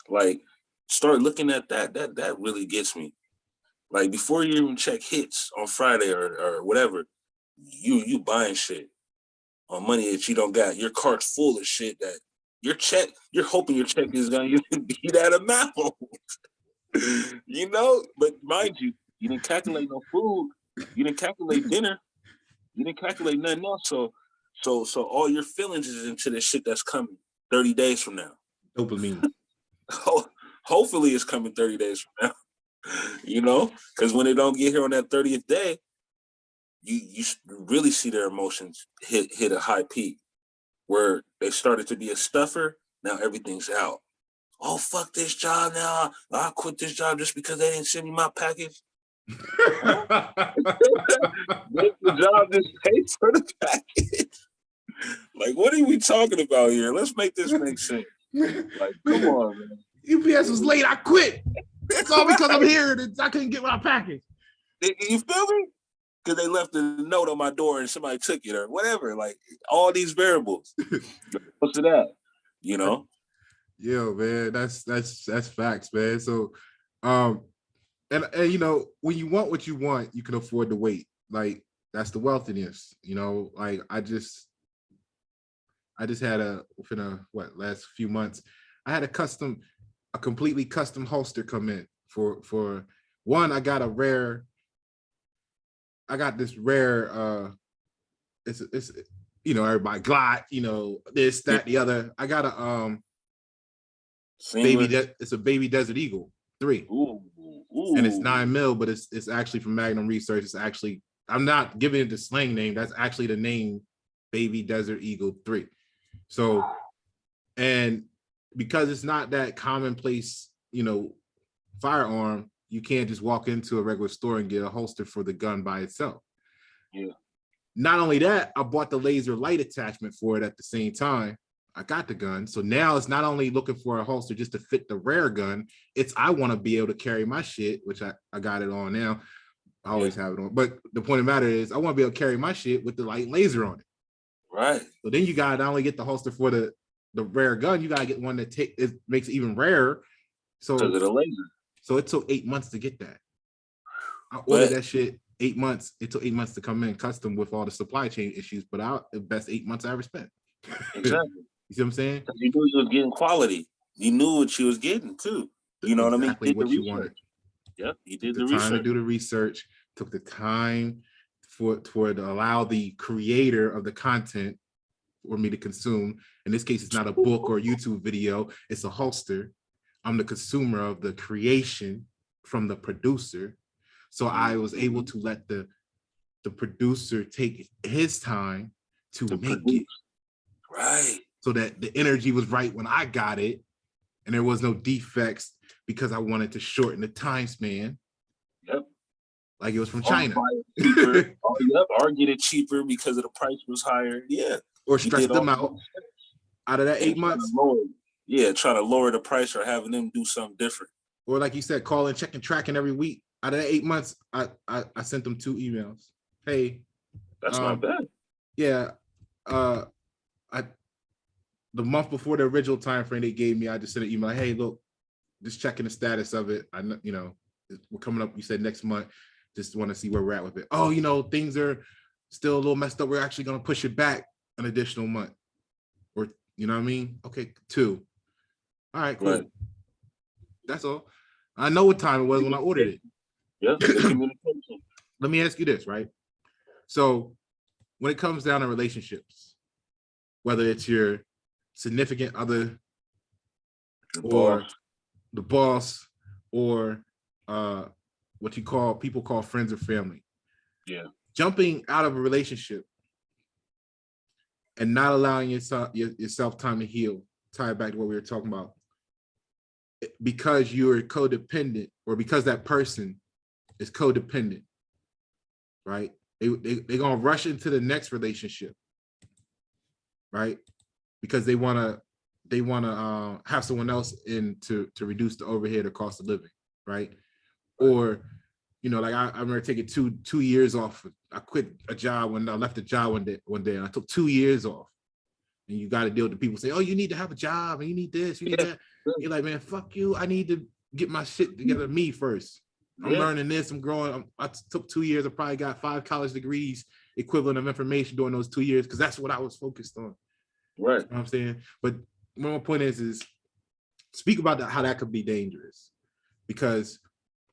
Like, start looking at that. That really gets me. Like, before you even check hits on Friday or whatever, you buying shit on money that you don't got. Your cart's full of shit that you're hoping your check is gonna even be that amount. You know? But mind you, you didn't calculate no food, you didn't calculate dinner, you didn't calculate nothing else. So all your feelings is into this shit that's coming 30 days from now. Dopamine. Hopefully it's coming 30 days from now. You know, because when it don't get here on that 30th day, you really see their emotions hit a high peak where they started to be a stuffer. Now everything's out. Oh, fuck this job now. I quit this job just because they didn't send me my package. Make the job just pay for the package. Like, what are we talking about here? Let's make this make sense. Like, come on, man. UPS was late. I quit. It's all because I'm here and I couldn't get my package. You feel me? Because they left a note on my door and somebody took it or whatever. Like, all these variables. What's to that? You know? Yo, man, that's facts, man. So, and you know, when you want what you want, you can afford to wait. Like, that's the wealthiness. You know, like I just had within last few months, I had a completely custom holster come in for one. I got this rare, it's everybody glot, this, that, the other. I got a Seamless. it's a Baby Desert Eagle 3. Ooh, And it's ooh. 9 mil, but it's actually from Magnum Research. It's actually, I'm not giving it the slang name. That's actually the name, Baby Desert Eagle 3. So, and because it's not that commonplace, firearm, you can't just walk into a regular store and get a holster for the gun by itself. Yeah. Not only that, I bought the laser light attachment for it at the same time. I got the gun. So now it's not only looking for a holster just to fit the rare gun, it's I want to be able to carry my shit, which I got it on now. I always have it on. But the point of the matter is I want to be able to carry my shit with the light laser on it. Right. So then you got to not only get the holster for the rare gun, you got to get one that it makes it even rarer. So Because of the laser. So it took 8 months to get that. I ordered that shit 8 months. It took 8 months to come in custom with all the supply chain issues, but the best 8 months I ever spent. Exactly. You see what I'm saying? You knew you was getting quality. You knew what you was getting too. You know what I mean? Exactly what you wanted. Yep, you did the time to do the research. Took the time for to allow the creator of the content for me to consume. In this case, it's not a book or a YouTube video. It's a holster. I'm the consumer of the creation from the producer. So I was able to let the producer take his time to make it. Right. So that the energy was right when I got it and there was no defects because I wanted to shorten the time span. Yep. Like it was from China. Cheaper. Or get it cheaper because of the price was higher. Yeah. Or stretch them out of that 8 months. Trying to lower the price or having them do something different. Or like you said, calling, checking, tracking every week. Out of that 8 months, I sent them 2 emails. Hey, that's not bad. Yeah, the month before the original time frame they gave me, I just sent an email. Hey, look, just checking the status of it. I know, we're coming up. You said next month. Just want to see where we're at with it. Oh, things are still a little messed up. We're actually going to push it back an additional month, or you know what I mean? Okay, 2. All right, cool. Right. That's all. I know what time it was when I ordered it. Yeah, communication. Let me ask you this, right? So when it comes down to relationships, whether it's your significant other or the boss or what people call friends or family. Yeah. Jumping out of a relationship and not allowing yourself time to heal, tie it back to what we were talking about, because you're codependent or because that person is codependent, right? They're gonna rush into the next relationship, right? Because they wanna have someone else in to reduce the overhead or cost of living, right? Or like I remember taking two years off. I quit a job when I left a job one day, and I took 2 years off. And you got to deal with the people say, "Oh, you need to have a job, and you need this, you need that." You're like, man, fuck you. I need to get my shit together, me first. I'm learning this. I'm growing. I took 2 years. I probably got 5 college degrees equivalent of information during those 2 years because that's what I was focused on. Right. You know what I'm saying? But my point is speak about that, how that could be dangerous, because,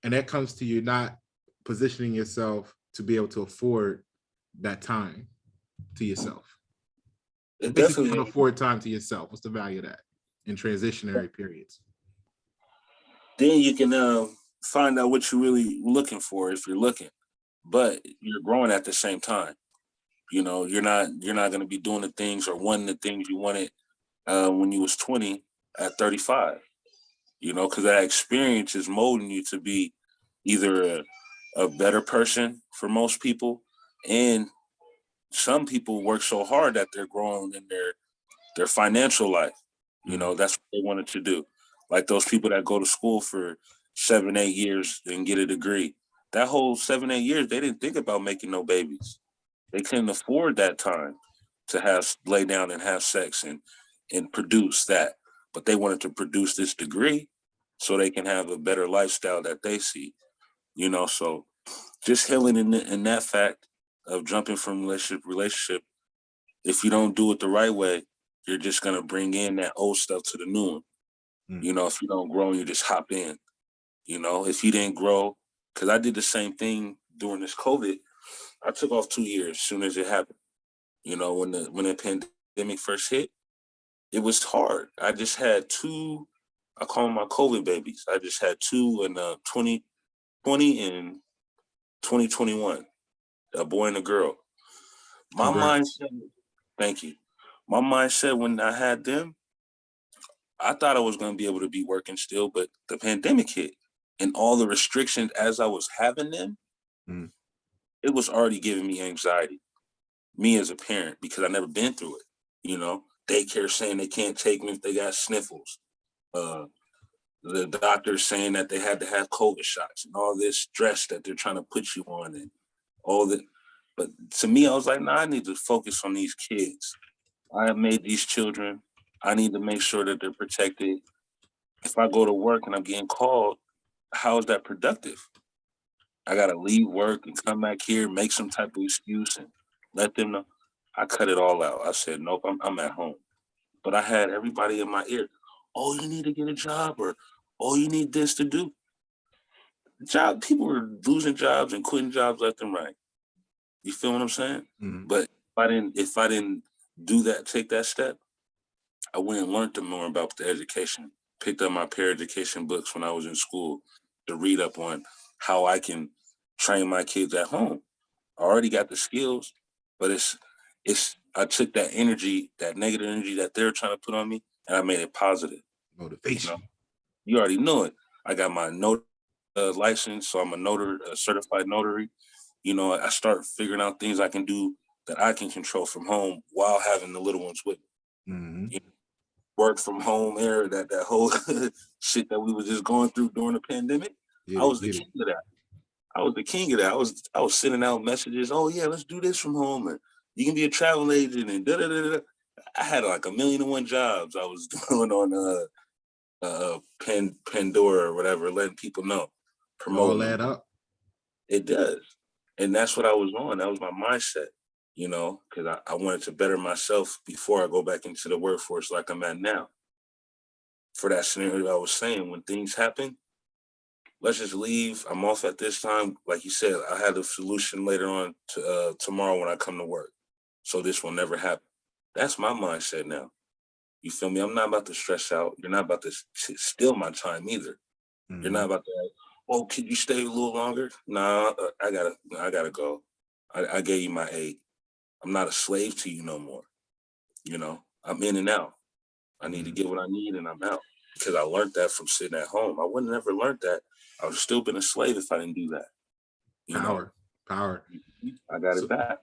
and that comes to you not positioning yourself to be able to afford that time to yourself. It basically can afford time to yourself. What's the value of that in transitionary periods? Then you can find out what you're really looking for if you're looking, but you're growing at the same time. You're not going to be doing the things or wanting the things you wanted when you was 20 at 35. Because that experience is molding you to be either a better person for most people, and some people work so hard that they're growing in their financial life. That's what they wanted to do. Like those people that go to school for 7-8 years and get a degree. That whole 7-8 years, they didn't think about making no babies. They couldn't afford that time to lay down and have sex and produce that. But they wanted to produce this degree so they can have a better lifestyle that they see. So just healing in that fact of jumping from relationship, if you don't do it the right way, you're just gonna bring in that old stuff to the new one. If you don't grow, you just hop in. If you didn't grow, because I did the same thing during this COVID. I took off 2 years as soon as it happened. You know, when the pandemic first hit, it was hard. I just had two, I call them my COVID babies. I just had two in 2020 and 2021, a boy and a girl. My Congrats. mindset, thank you. My mindset when I had them, I thought I was going to be able to be working still, but the pandemic hit and all the restrictions as I was having them, Mm. it was already giving me anxiety, me as a parent, because I never been through it. You know, daycare saying they can't take me if they got sniffles. Uh, the doctors saying that they had to have COVID shots and all this stress that they're trying to put you on and all that. But to me, I was like, nah, I need to focus on these kids. I have made these children. I need to make sure that they're protected. If I go to work and I'm getting called, how is that productive? I gotta leave work and come back here, make some type of excuse and let them know. I cut it all out. I said, nope, I'm at home. But I had everybody in my ear. Oh, you need to get a job, or oh, you need this to do. Job people were losing jobs and quitting jobs left and right. You feel what I'm saying? Mm. But if I didn't do that, take that step, I went and learned more about the education. Picked up my pair education books when I was in school to read up on how I can train my kids at home. I already got the skills, but it's I took that energy, that negative energy that they're trying to put on me, and I made it positive. You know, Motivation. you already know it. I got my note license, so I'm a notary, a certified notary. You know, I start figuring out things I can do that I can control from home while having the little ones with me. Hmm. You know, work from home era, that whole shit that we was just going through during the pandemic. I Get it, was the get king it. of that. I was the king of that. I was sending out messages. Oh yeah, let's do this from home, and you can be a travel agent, and da da da da. I had like a million and one jobs I was doing on Pandora or whatever, letting people know, It all promoting them. add up. It does, and that's what I was on. That was my mindset, you know, because I wanted to better myself before I go back into the workforce like I'm at now. For that scenario I was saying, when things happen, let's just leave. I'm off at this time. Like you said, I had a solution later on to tomorrow when I come to work. So this will never happen. That's my mindset now. You feel me? I'm not about to stress out. You're not about to steal my time either. You're not Hmm. about to, oh, can you stay a little longer? Nah, I gotta go. I gave you my aid. I'm not a slave to you no more. You know, I'm in and out. I need to Hmm. get what I need and I'm out. Because I learned that from sitting at home. I wouldn't have never learned that. I would have still been a slave if I didn't do that. You know, Power, power. I got it So, back.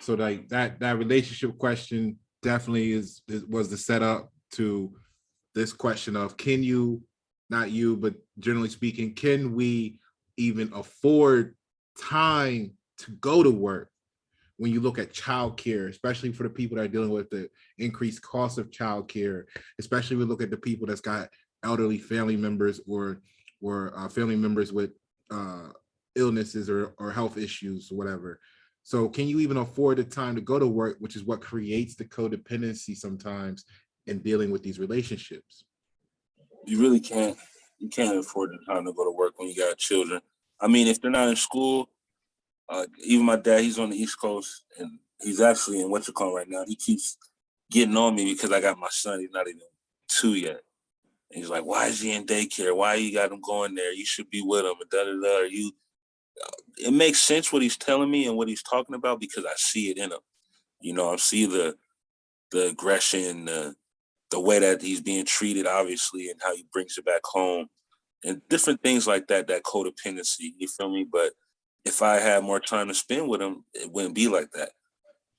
so like that relationship question definitely was the setup to this question of can you, not you, but generally speaking, can we even afford time to go to work when you look at childcare, especially for the people that are dealing with the increased cost of childcare, especially when we look at the people that's got elderly family members or family members with uh, illnesses or health issues or whatever. So can you even afford the time to go to work, which is what creates the codependency sometimes in dealing with these relationships? You really can't. You can't afford the time to go to work when you got children. I mean, if they're not in school, even my dad, he's on the East Coast, and he's actually in what you call right now. He keeps getting on me because I got my son. He's not even 2 yet. And he's like, "Why is he in daycare? Why you got him going there? You should be with him." And da da da. You, it makes sense what he's telling me and what he's talking about because I see it in him. You know, I see the aggression, the way that he's being treated, obviously, and how he brings it back home, and different things like that. That codependency. You feel me? But if I had more time to spend with him, it wouldn't be like that.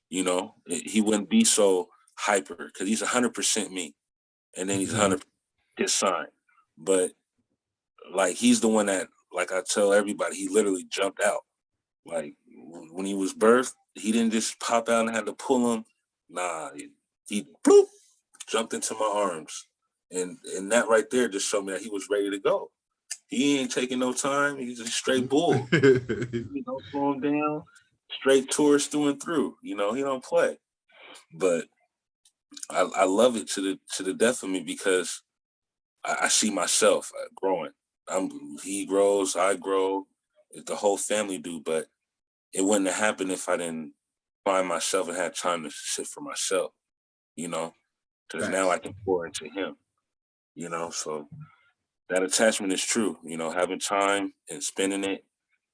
You know, he wouldn't be so hyper because he's 100% me, and then he's Mhm. 100% his son. But like he's the one that, like I tell everybody, he literally jumped out. Like when he was birthed, he didn't just pop out and had to pull him. Nah, he bloop, jumped into my arms, and that right there just showed me that he was ready to go. He ain't taking no time. He's a straight bull. You know, slow him down, straight tourist through and through. You know, he don't play. But I love it to the death of me because I see myself growing. He grows, I grow, the whole family do. But it wouldn't have happened if I didn't. find myself and had time to sit for myself, you know, because now I Facts. can pour into him, you know. So that attachment is true, you know, having time and spending it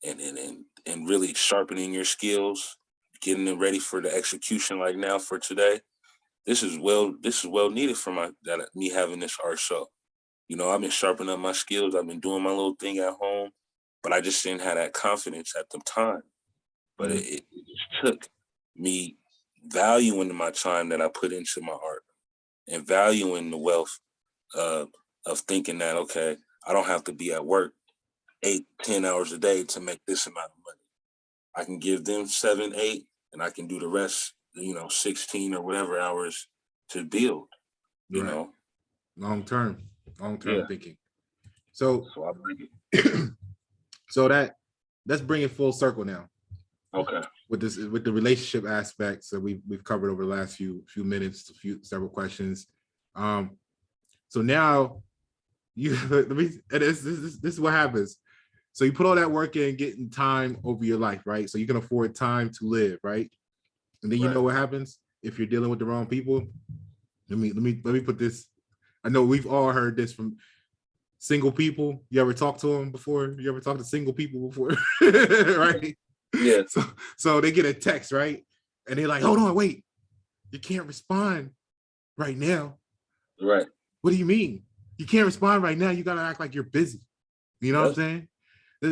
and really sharpening your skills, getting it ready for the execution like now for today. This is well needed for me having this art show. You know, I've been sharpening up my skills. I've been doing my little thing at home, but I just didn't have that confidence at the time. But Mhm. it just took me valuing my time that I put into my art and valuing the wealth uh, of thinking that, okay, I don't have to be at work 8, 10 hours a day to make this amount of money. I can give them 7, 8, and I can do the rest, 16 or whatever hours to build, you Right. know? Long term, long term Yeah. thinking. So, So I bring it. so let's bring it full circle now Okay. with the relationship aspects that we've covered over the last few minutes, several questions. Um, so now you let me, and this is what happens. So you put all that work in, getting time over your life, right? So you can afford time to live, right? And then you Right. know what happens if you're dealing with the wrong people. Let me put this. I know we've all heard this from single people. You ever talk to them before? You ever talk to single people before? Right? Yeah. So they get a text, right? And they're like, hold on, wait, you can't respond right now. Right. What do you mean? You can't respond right now. You gotta act like you're busy. You know what I'm Yep. saying?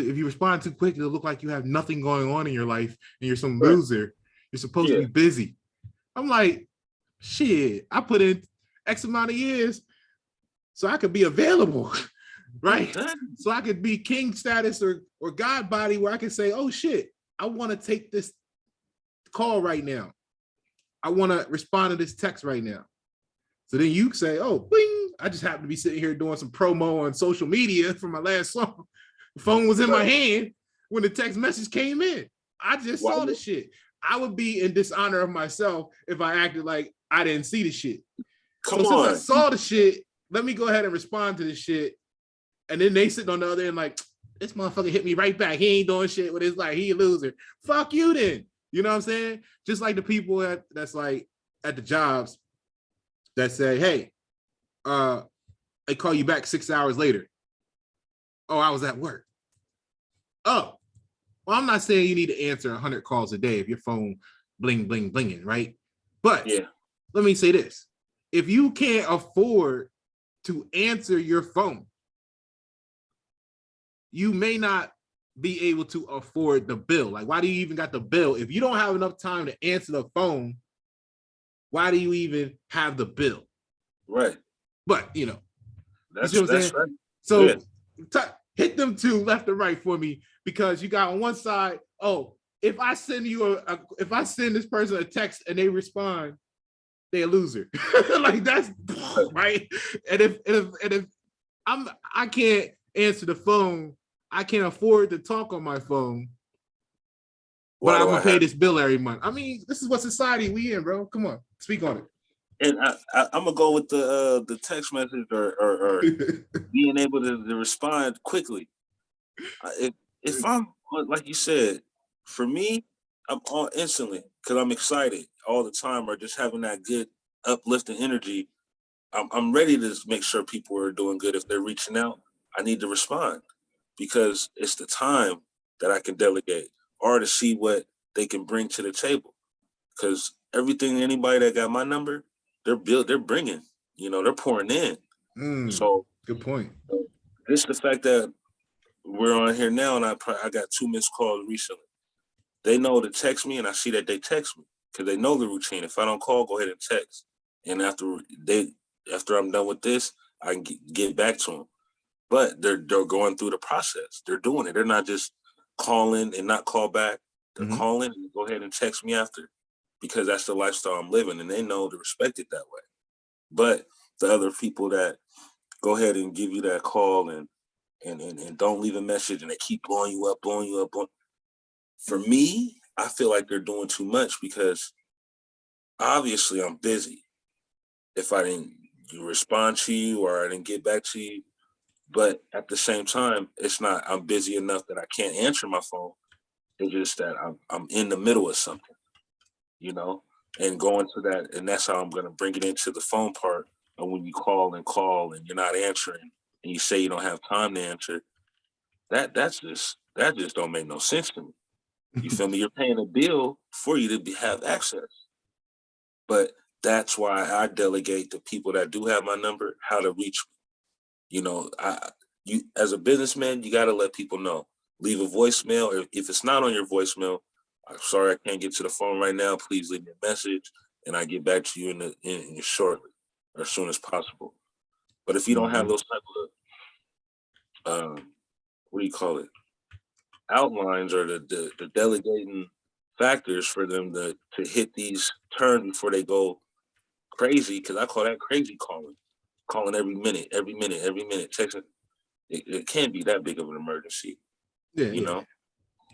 If you respond too quick, it'll look like you have nothing going on in your life and you're some Right. loser. You're supposed to Yeah. be busy. I'm like, shit, I put in X amount of years so I could be available, right? Exactly. So I could be king status or God body where I can say, oh shit, I want to take this call right now. I want to respond to this text right now. So then you say, oh, bing, I just happen to be sitting here doing some promo on social media for my last song. The phone was in my Right. hand when the text message came in. I just Why saw the you- shit. I would be in dishonor of myself if I acted like I didn't see the shit. So Come since I on. saw the shit, let me go ahead and respond to the shit. And then they sitting on the other end like, this motherfucker hit me right back. He ain't doing shit with his like, he a loser. Fuck you then. You know what I'm saying? Just like the people that's like at the jobs that say, hey, they call you back 6 hours later. Oh, I was at work. Oh, well, I'm not saying you need to answer 100 calls a day if your phone bling, bling, blinging, right? But Yeah. let me say this. If you can't afford to answer your phone, you may not be able to afford the bill. Like, why do you even got the bill? If you don't have enough time to answer the phone, why do you even have the bill? Right. But, you see That's what I'm saying? right. Yeah. So hit them two left and right for me, because you got on one side, oh, if I send if I send this person a text and they respond, they're a loser. Like that's right. And if I can't answer the phone, I can't afford to talk on my phone, but Why I'm do I gonna pay have? this bill every month. I mean, this is what society we in, bro. Come on, speak on And I'm gonna go with the text message or it. being able to respond quickly. If I'm like you said, for me, I'm on instantly because I'm excited all the time, or just having that good uplifting energy. I'm ready to make sure people are doing good. If they're reaching out, I need to respond because it's the time that I can delegate or to see what they can bring to the table. Because everything, anybody that got my number, they're bringing, they're pouring in. So Good point. just the fact that we're on here now, and I got 2 missed calls recently. They know to text me, and I see that they text me because they know the routine. If I don't call, go ahead and text. And after I'm done with this, I can get back to them. But they're going through the process. They're doing it. They're not just calling and not call back. They're Mhm. calling and go ahead and text me after, because that's the lifestyle I'm living, and they know to respect it that way. But the other people that go ahead and give you that call and don't leave a message, and they keep blowing you up, blowing you up. For me, I feel like they're doing too much because obviously I'm busy. If I didn't respond to you or I didn't get back to you, but at the same time, it's not I'm busy enough that I can't answer my phone. It's just that I'm in the middle of something. you know, and go into that. And that's how I'm going to bring it into the phone part. And when you call and you're not answering and you say you don't have time to answer, that just don't make no sense to me. You feel me? You're paying a bill for you to have access. But that's why I delegate to people that do have my number how to reach me. You know, you as a businessman, you got to let people know. Leave a voicemail, or if it's not on your voicemail, I'm sorry I can't get to the phone right now. Please leave me a message, and I get back to you in shortly or as soon as possible. But if you don't have those type of what do you call it, outlines or the delegating factors for them to hit these turns before they go crazy, because I call that crazy calling every minute, texting. It can't be that big of an emergency, Yeah, you yeah.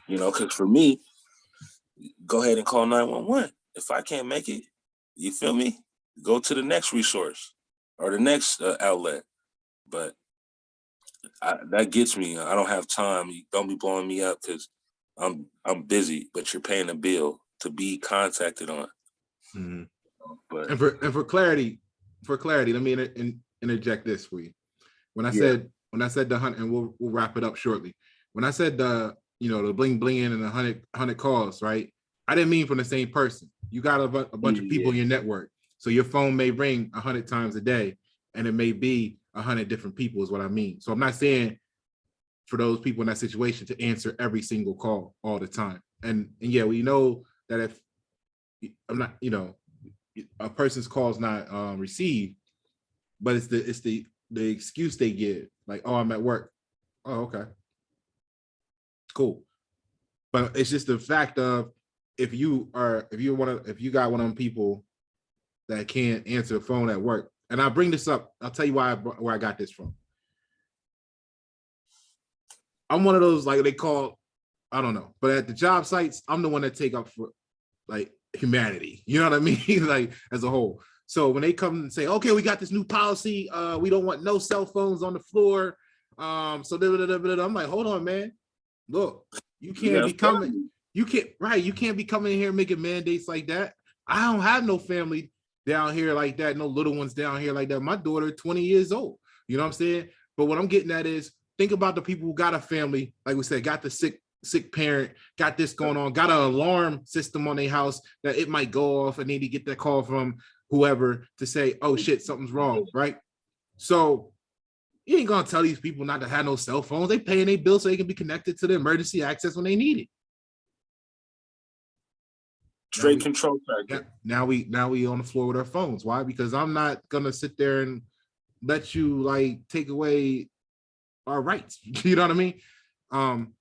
know. Because for me, go ahead and call 911. If I can't make it, you feel me? Go to the next resource or the next outlet. But that gets me. I don't have time. You don't be blowing me up because I'm busy. But you're paying a bill to be contacted on. Mhm. But And for clarity, let me interject this for you. When I yeah, said the 100, and we'll wrap it up shortly. When I said the bling blinging and the 100 calls, right? I didn't mean from the same person. You got a bunch of people in your network, so your phone may ring 100 times a day, and it may be 100 different people. Is what I mean. So I'm not saying for those people in that situation to answer every single call all the time. And yeah, we know that if I'm not, a person's call is not received, but it's the excuse they give, like, oh, I'm at work. Oh, okay, cool. But it's just the fact of if you got one of them people that can't answer the phone at work, and I'll bring this up. I'll tell you where I got this from. I'm one of those, like they call, I don't know, but at the job sites, I'm the one that take up for like humanity. You know what I mean? Like as a whole. So when they come and say, okay, we got this new policy, we don't want no cell phones on the floor. So I'm like, hold on, man. Look, you can't be coming. You can't be coming in here making mandates like that. I don't have no family down here like that, no little ones down here like that. My daughter, 20 years old. You know what I'm saying? But what I'm getting at is think about the people who got a family, like we said, got the sick parent, got this going on, got an alarm system on their house that it might go off and need to get that call from whoever to say, oh shit, something's wrong, right? So you ain't gonna tell these people not to have no cell phones. They paying their bills so they can be connected to the emergency access when they need it. Straight control factor. Now we on the floor with our phones. Why? Because I'm not gonna sit there and let you like take away our rights. You know what I mean?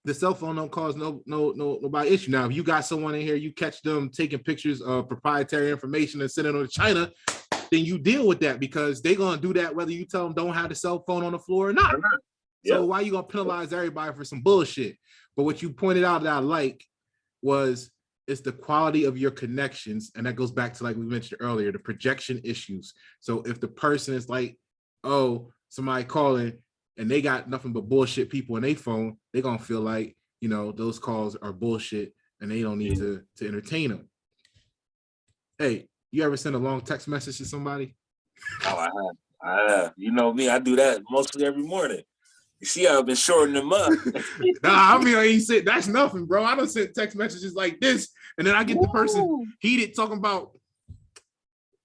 The cell phone don't cause nobody issue. Now, if you got someone in here, you catch them taking pictures of proprietary information and sending it to China, then you deal with that because they're gonna do that whether you tell them don't have the cell phone on the floor or not. So why are you gonna penalize everybody for some bullshit? But what you pointed out that I like was it's the quality of your connections, and that goes back to like we mentioned earlier, the projection issues. So if the person is like, oh, somebody calling and they got nothing but bullshit people in their phone, they're gonna feel like those calls are bullshit and they don't need to entertain them. Hey, you ever send a long text message to somebody? Oh, I have. You know me, I do that mostly every morning. You see, I've been shorting them up. Nah, I mean, I ain't said that's nothing, bro. I don't send text messages like this, and then I get the person heated talking about,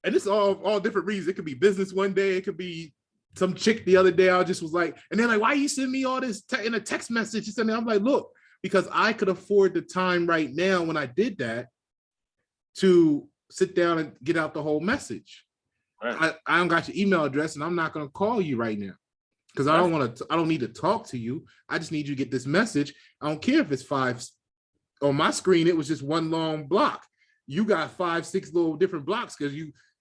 and it's all different reasons. It could be business one day, it could be some chick the other day. I just was like, and they're like, why you send me all this in a text message? And I'm like, look, because I could afford the time right now when I did that to sit down and get out the whole message. Right. I don't got your email address, and I'm not going to call you right now because I don't need to talk to you. I just need you to get this message. I don't care if it's 5 on my screen. It was just one long block. You got 5, 6 little different blocks because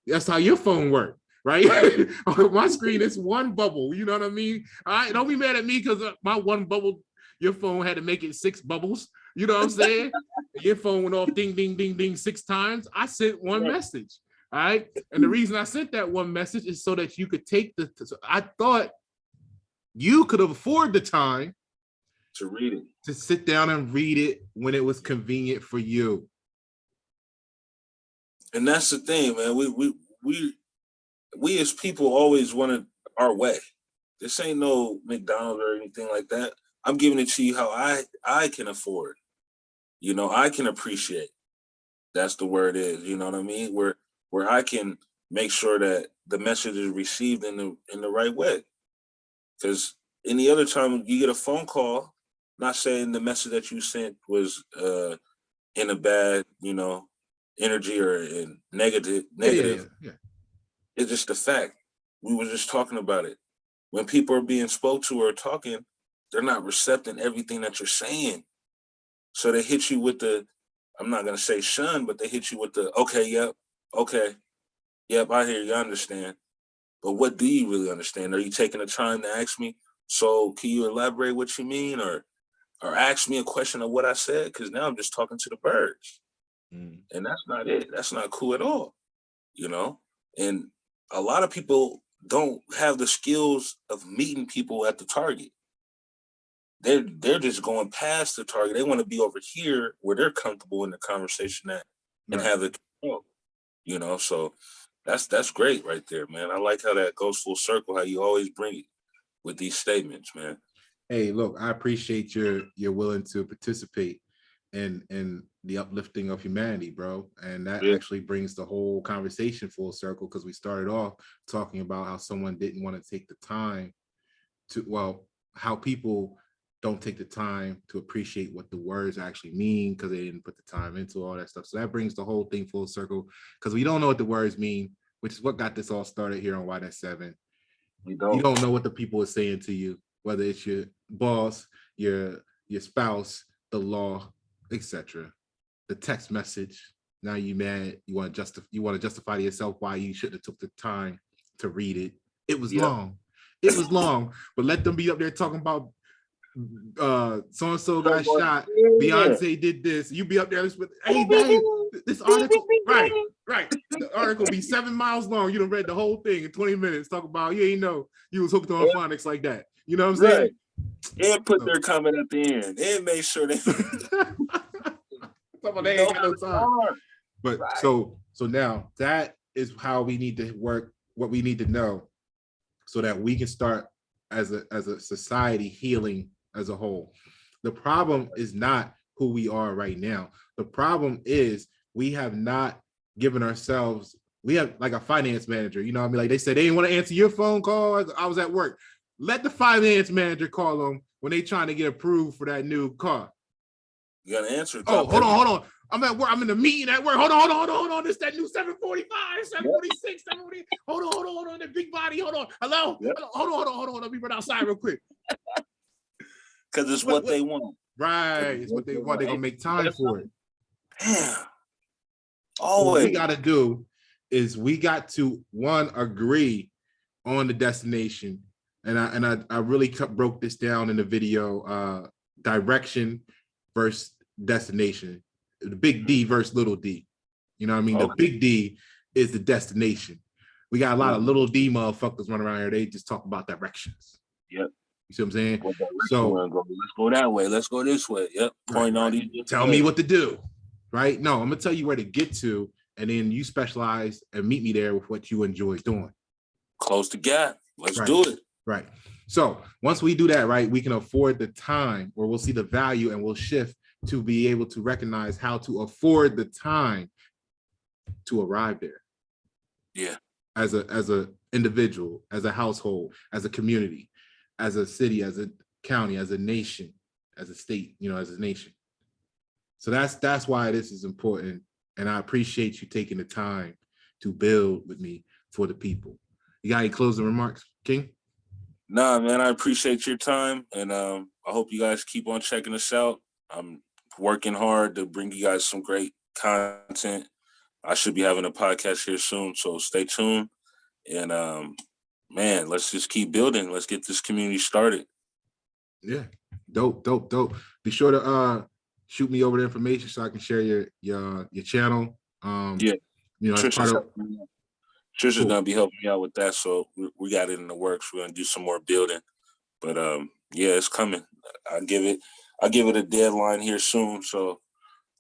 that's how your phone works. Right? On my screen, it's one bubble. You know what I mean? All right, don't be mad at me because my one bubble, your phone had to make it 6 bubbles. You know what I'm saying? Your phone went off ding, ding, ding, ding 6 times. I sent one message. All right. And the reason I sent that one message is so that you could take I thought you could afford the time to read it, to sit down and read it when it was convenient for you. And that's the thing, man. We as people always wanted our way. This ain't no McDonald's or anything like that. I'm giving it to you how I can afford. I can appreciate. That's the word is. You know what I mean? Where I can make sure that the message is received in the right way. Because any other time you get a phone call, not saying the message that you sent was in a bad, energy or in negative. Yeah. It's just a fact. We were just talking about it. When people are being spoke to or talking, they're not recepting everything that you're saying. So they hit you with the, I'm not gonna say shun, but they hit you with the, okay, yep, okay, yep, I hear you, I understand. But what do you really understand? Are you taking the time to ask me? So can you elaborate what you mean, or ask me a question of what I said? Because now I'm just talking to the birds, and that's not it. That's not cool at all, you know. And a lot of people don't have the skills of meeting people at the target. They're just going past the target. They want to be over here where they're comfortable in the conversation at and Right. have it, So that's great right there, man. I like how that goes full circle. How you always bring it with these statements, man. Hey, look, I appreciate you're willing to participate in the uplifting of humanity, bro. And that Yeah. actually brings the whole conversation full circle, because we started off talking about how someone didn't want to take the time to, well, how people don't take the time to appreciate what the words actually mean because they didn't put the time into all that stuff. So that brings the whole thing full circle, because we don't know what the words mean, which is what got this all started here on Why That 7. You don't know what the people are saying to you, whether it's your boss, your spouse, the law, etc. The text message. Now you mad. You want to justify to yourself why you shouldn't have took the time to read it. It was long. It was long. But let them be up there talking about so and so got shot. Beyonce did this. You be up there with, hey, this article, right. The article be 7 miles long. You done read the whole thing in 20 minutes. Talk about you ain't know you was hooked on phonics like that. You know what I'm saying? And put their comment at the end and make sure they they ain't got no time. But so now that is how we need to work, what we need to know, so that we can start as a society healing as a whole. The problem is not who we are right now. The problem is we have not given ourselves, we have like a finance manager, you know what I mean? Like they said, they didn't want to answer your phone call. I was at work. Let the finance manager call them when they trying to get approved for that new car. You got to answer. Oh, hold on. I'm at work. I'm in the meeting at work. Hold on. This that new 745, 746, 740. Hold on. That big body. Hold on. Hello? Yep. Hold on. Let me run outside real quick. Because it's what they want. Right. It's what they want. They're going to make time for it. Damn. Always. What we got to do is we got to, one, agree on the destination. And I really broke this down in the video, direction versus destination. The big D versus little d. You know what I mean? Okay. The big D is the destination. We got a lot of little D motherfuckers running around here. They just talk about directions. Yep. You see what I'm saying? So let's go that way. Let's go this way. Yep. Point on these. Tell me what to do. Right? No, I'm gonna tell you where to get to, and then you specialize and meet me there with what you enjoy doing. Close the gap. Let's do it. Right. So once we do that, right, we can afford the time, or we'll see the value, and we'll shift to be able to recognize how to afford the time to arrive there. Yeah. As a individual, as a household, as a community, as a city, as a county, as a nation, as a state, as a nation. So that's why this is important. And I appreciate you taking the time to build with me for the people. You got any closing remarks, King? Nah, man, I appreciate your time. And I hope you guys keep on checking us out. I'm working hard to bring you guys some great content. I should be having a podcast here soon, so stay tuned. And man, let's just keep building. Let's get this community started. Yeah, dope. Be sure to shoot me over the information so I can share your channel. Yeah, as part of. Trisha's gonna be helping me out with that, so we got it in the works. We're gonna do some more building, but yeah, it's coming. I'll give it a deadline here soon, so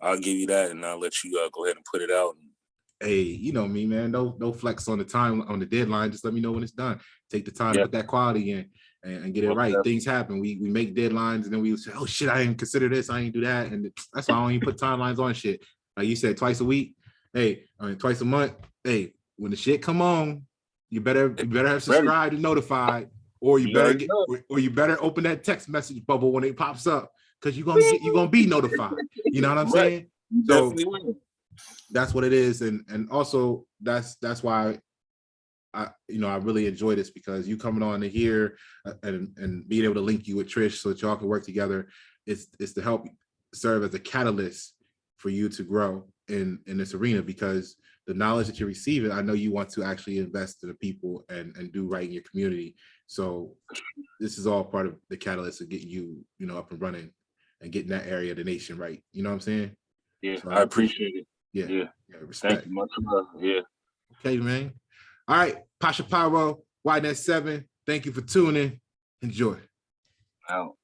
I'll give you that, and I'll let you go ahead and put it out. hey, you know me, man. No flex on the time on the deadline. Just let me know when it's done. Take the time to Yeah. put that quality in and get it Most right. definitely. Things happen. We make deadlines and then we say, oh shit, I didn't consider this. I didn't do that. And that's why I don't even put timelines on shit. Like you said, twice a week. Hey, I mean twice a month. Hey, when the shit come on, you better have Ready. subscribed and notified, or you You better already get know. or you better open that text message bubble when it pops up because you're gonna be notified. You know what I'm Right. saying? You So definitely will. that's what it is, and also that's why I really enjoy this, because you coming on to here and being able to link you with Trish so that y'all can work together. It's to help serve as a catalyst for you to grow in this arena, because the knowledge that you're receiving, I know you want to actually invest in the people and do right in your community. So this is all part of the catalyst of getting you up and running and getting that area of the nation right. You know what I'm saying? Yeah, So I I appreciate appreciate it. it. Yeah. Yeah, Thank respect. you. Much love. Yeah. Okay, man. All right, Pasha Pyro, YNet7, thank you for tuning. Enjoy. Out.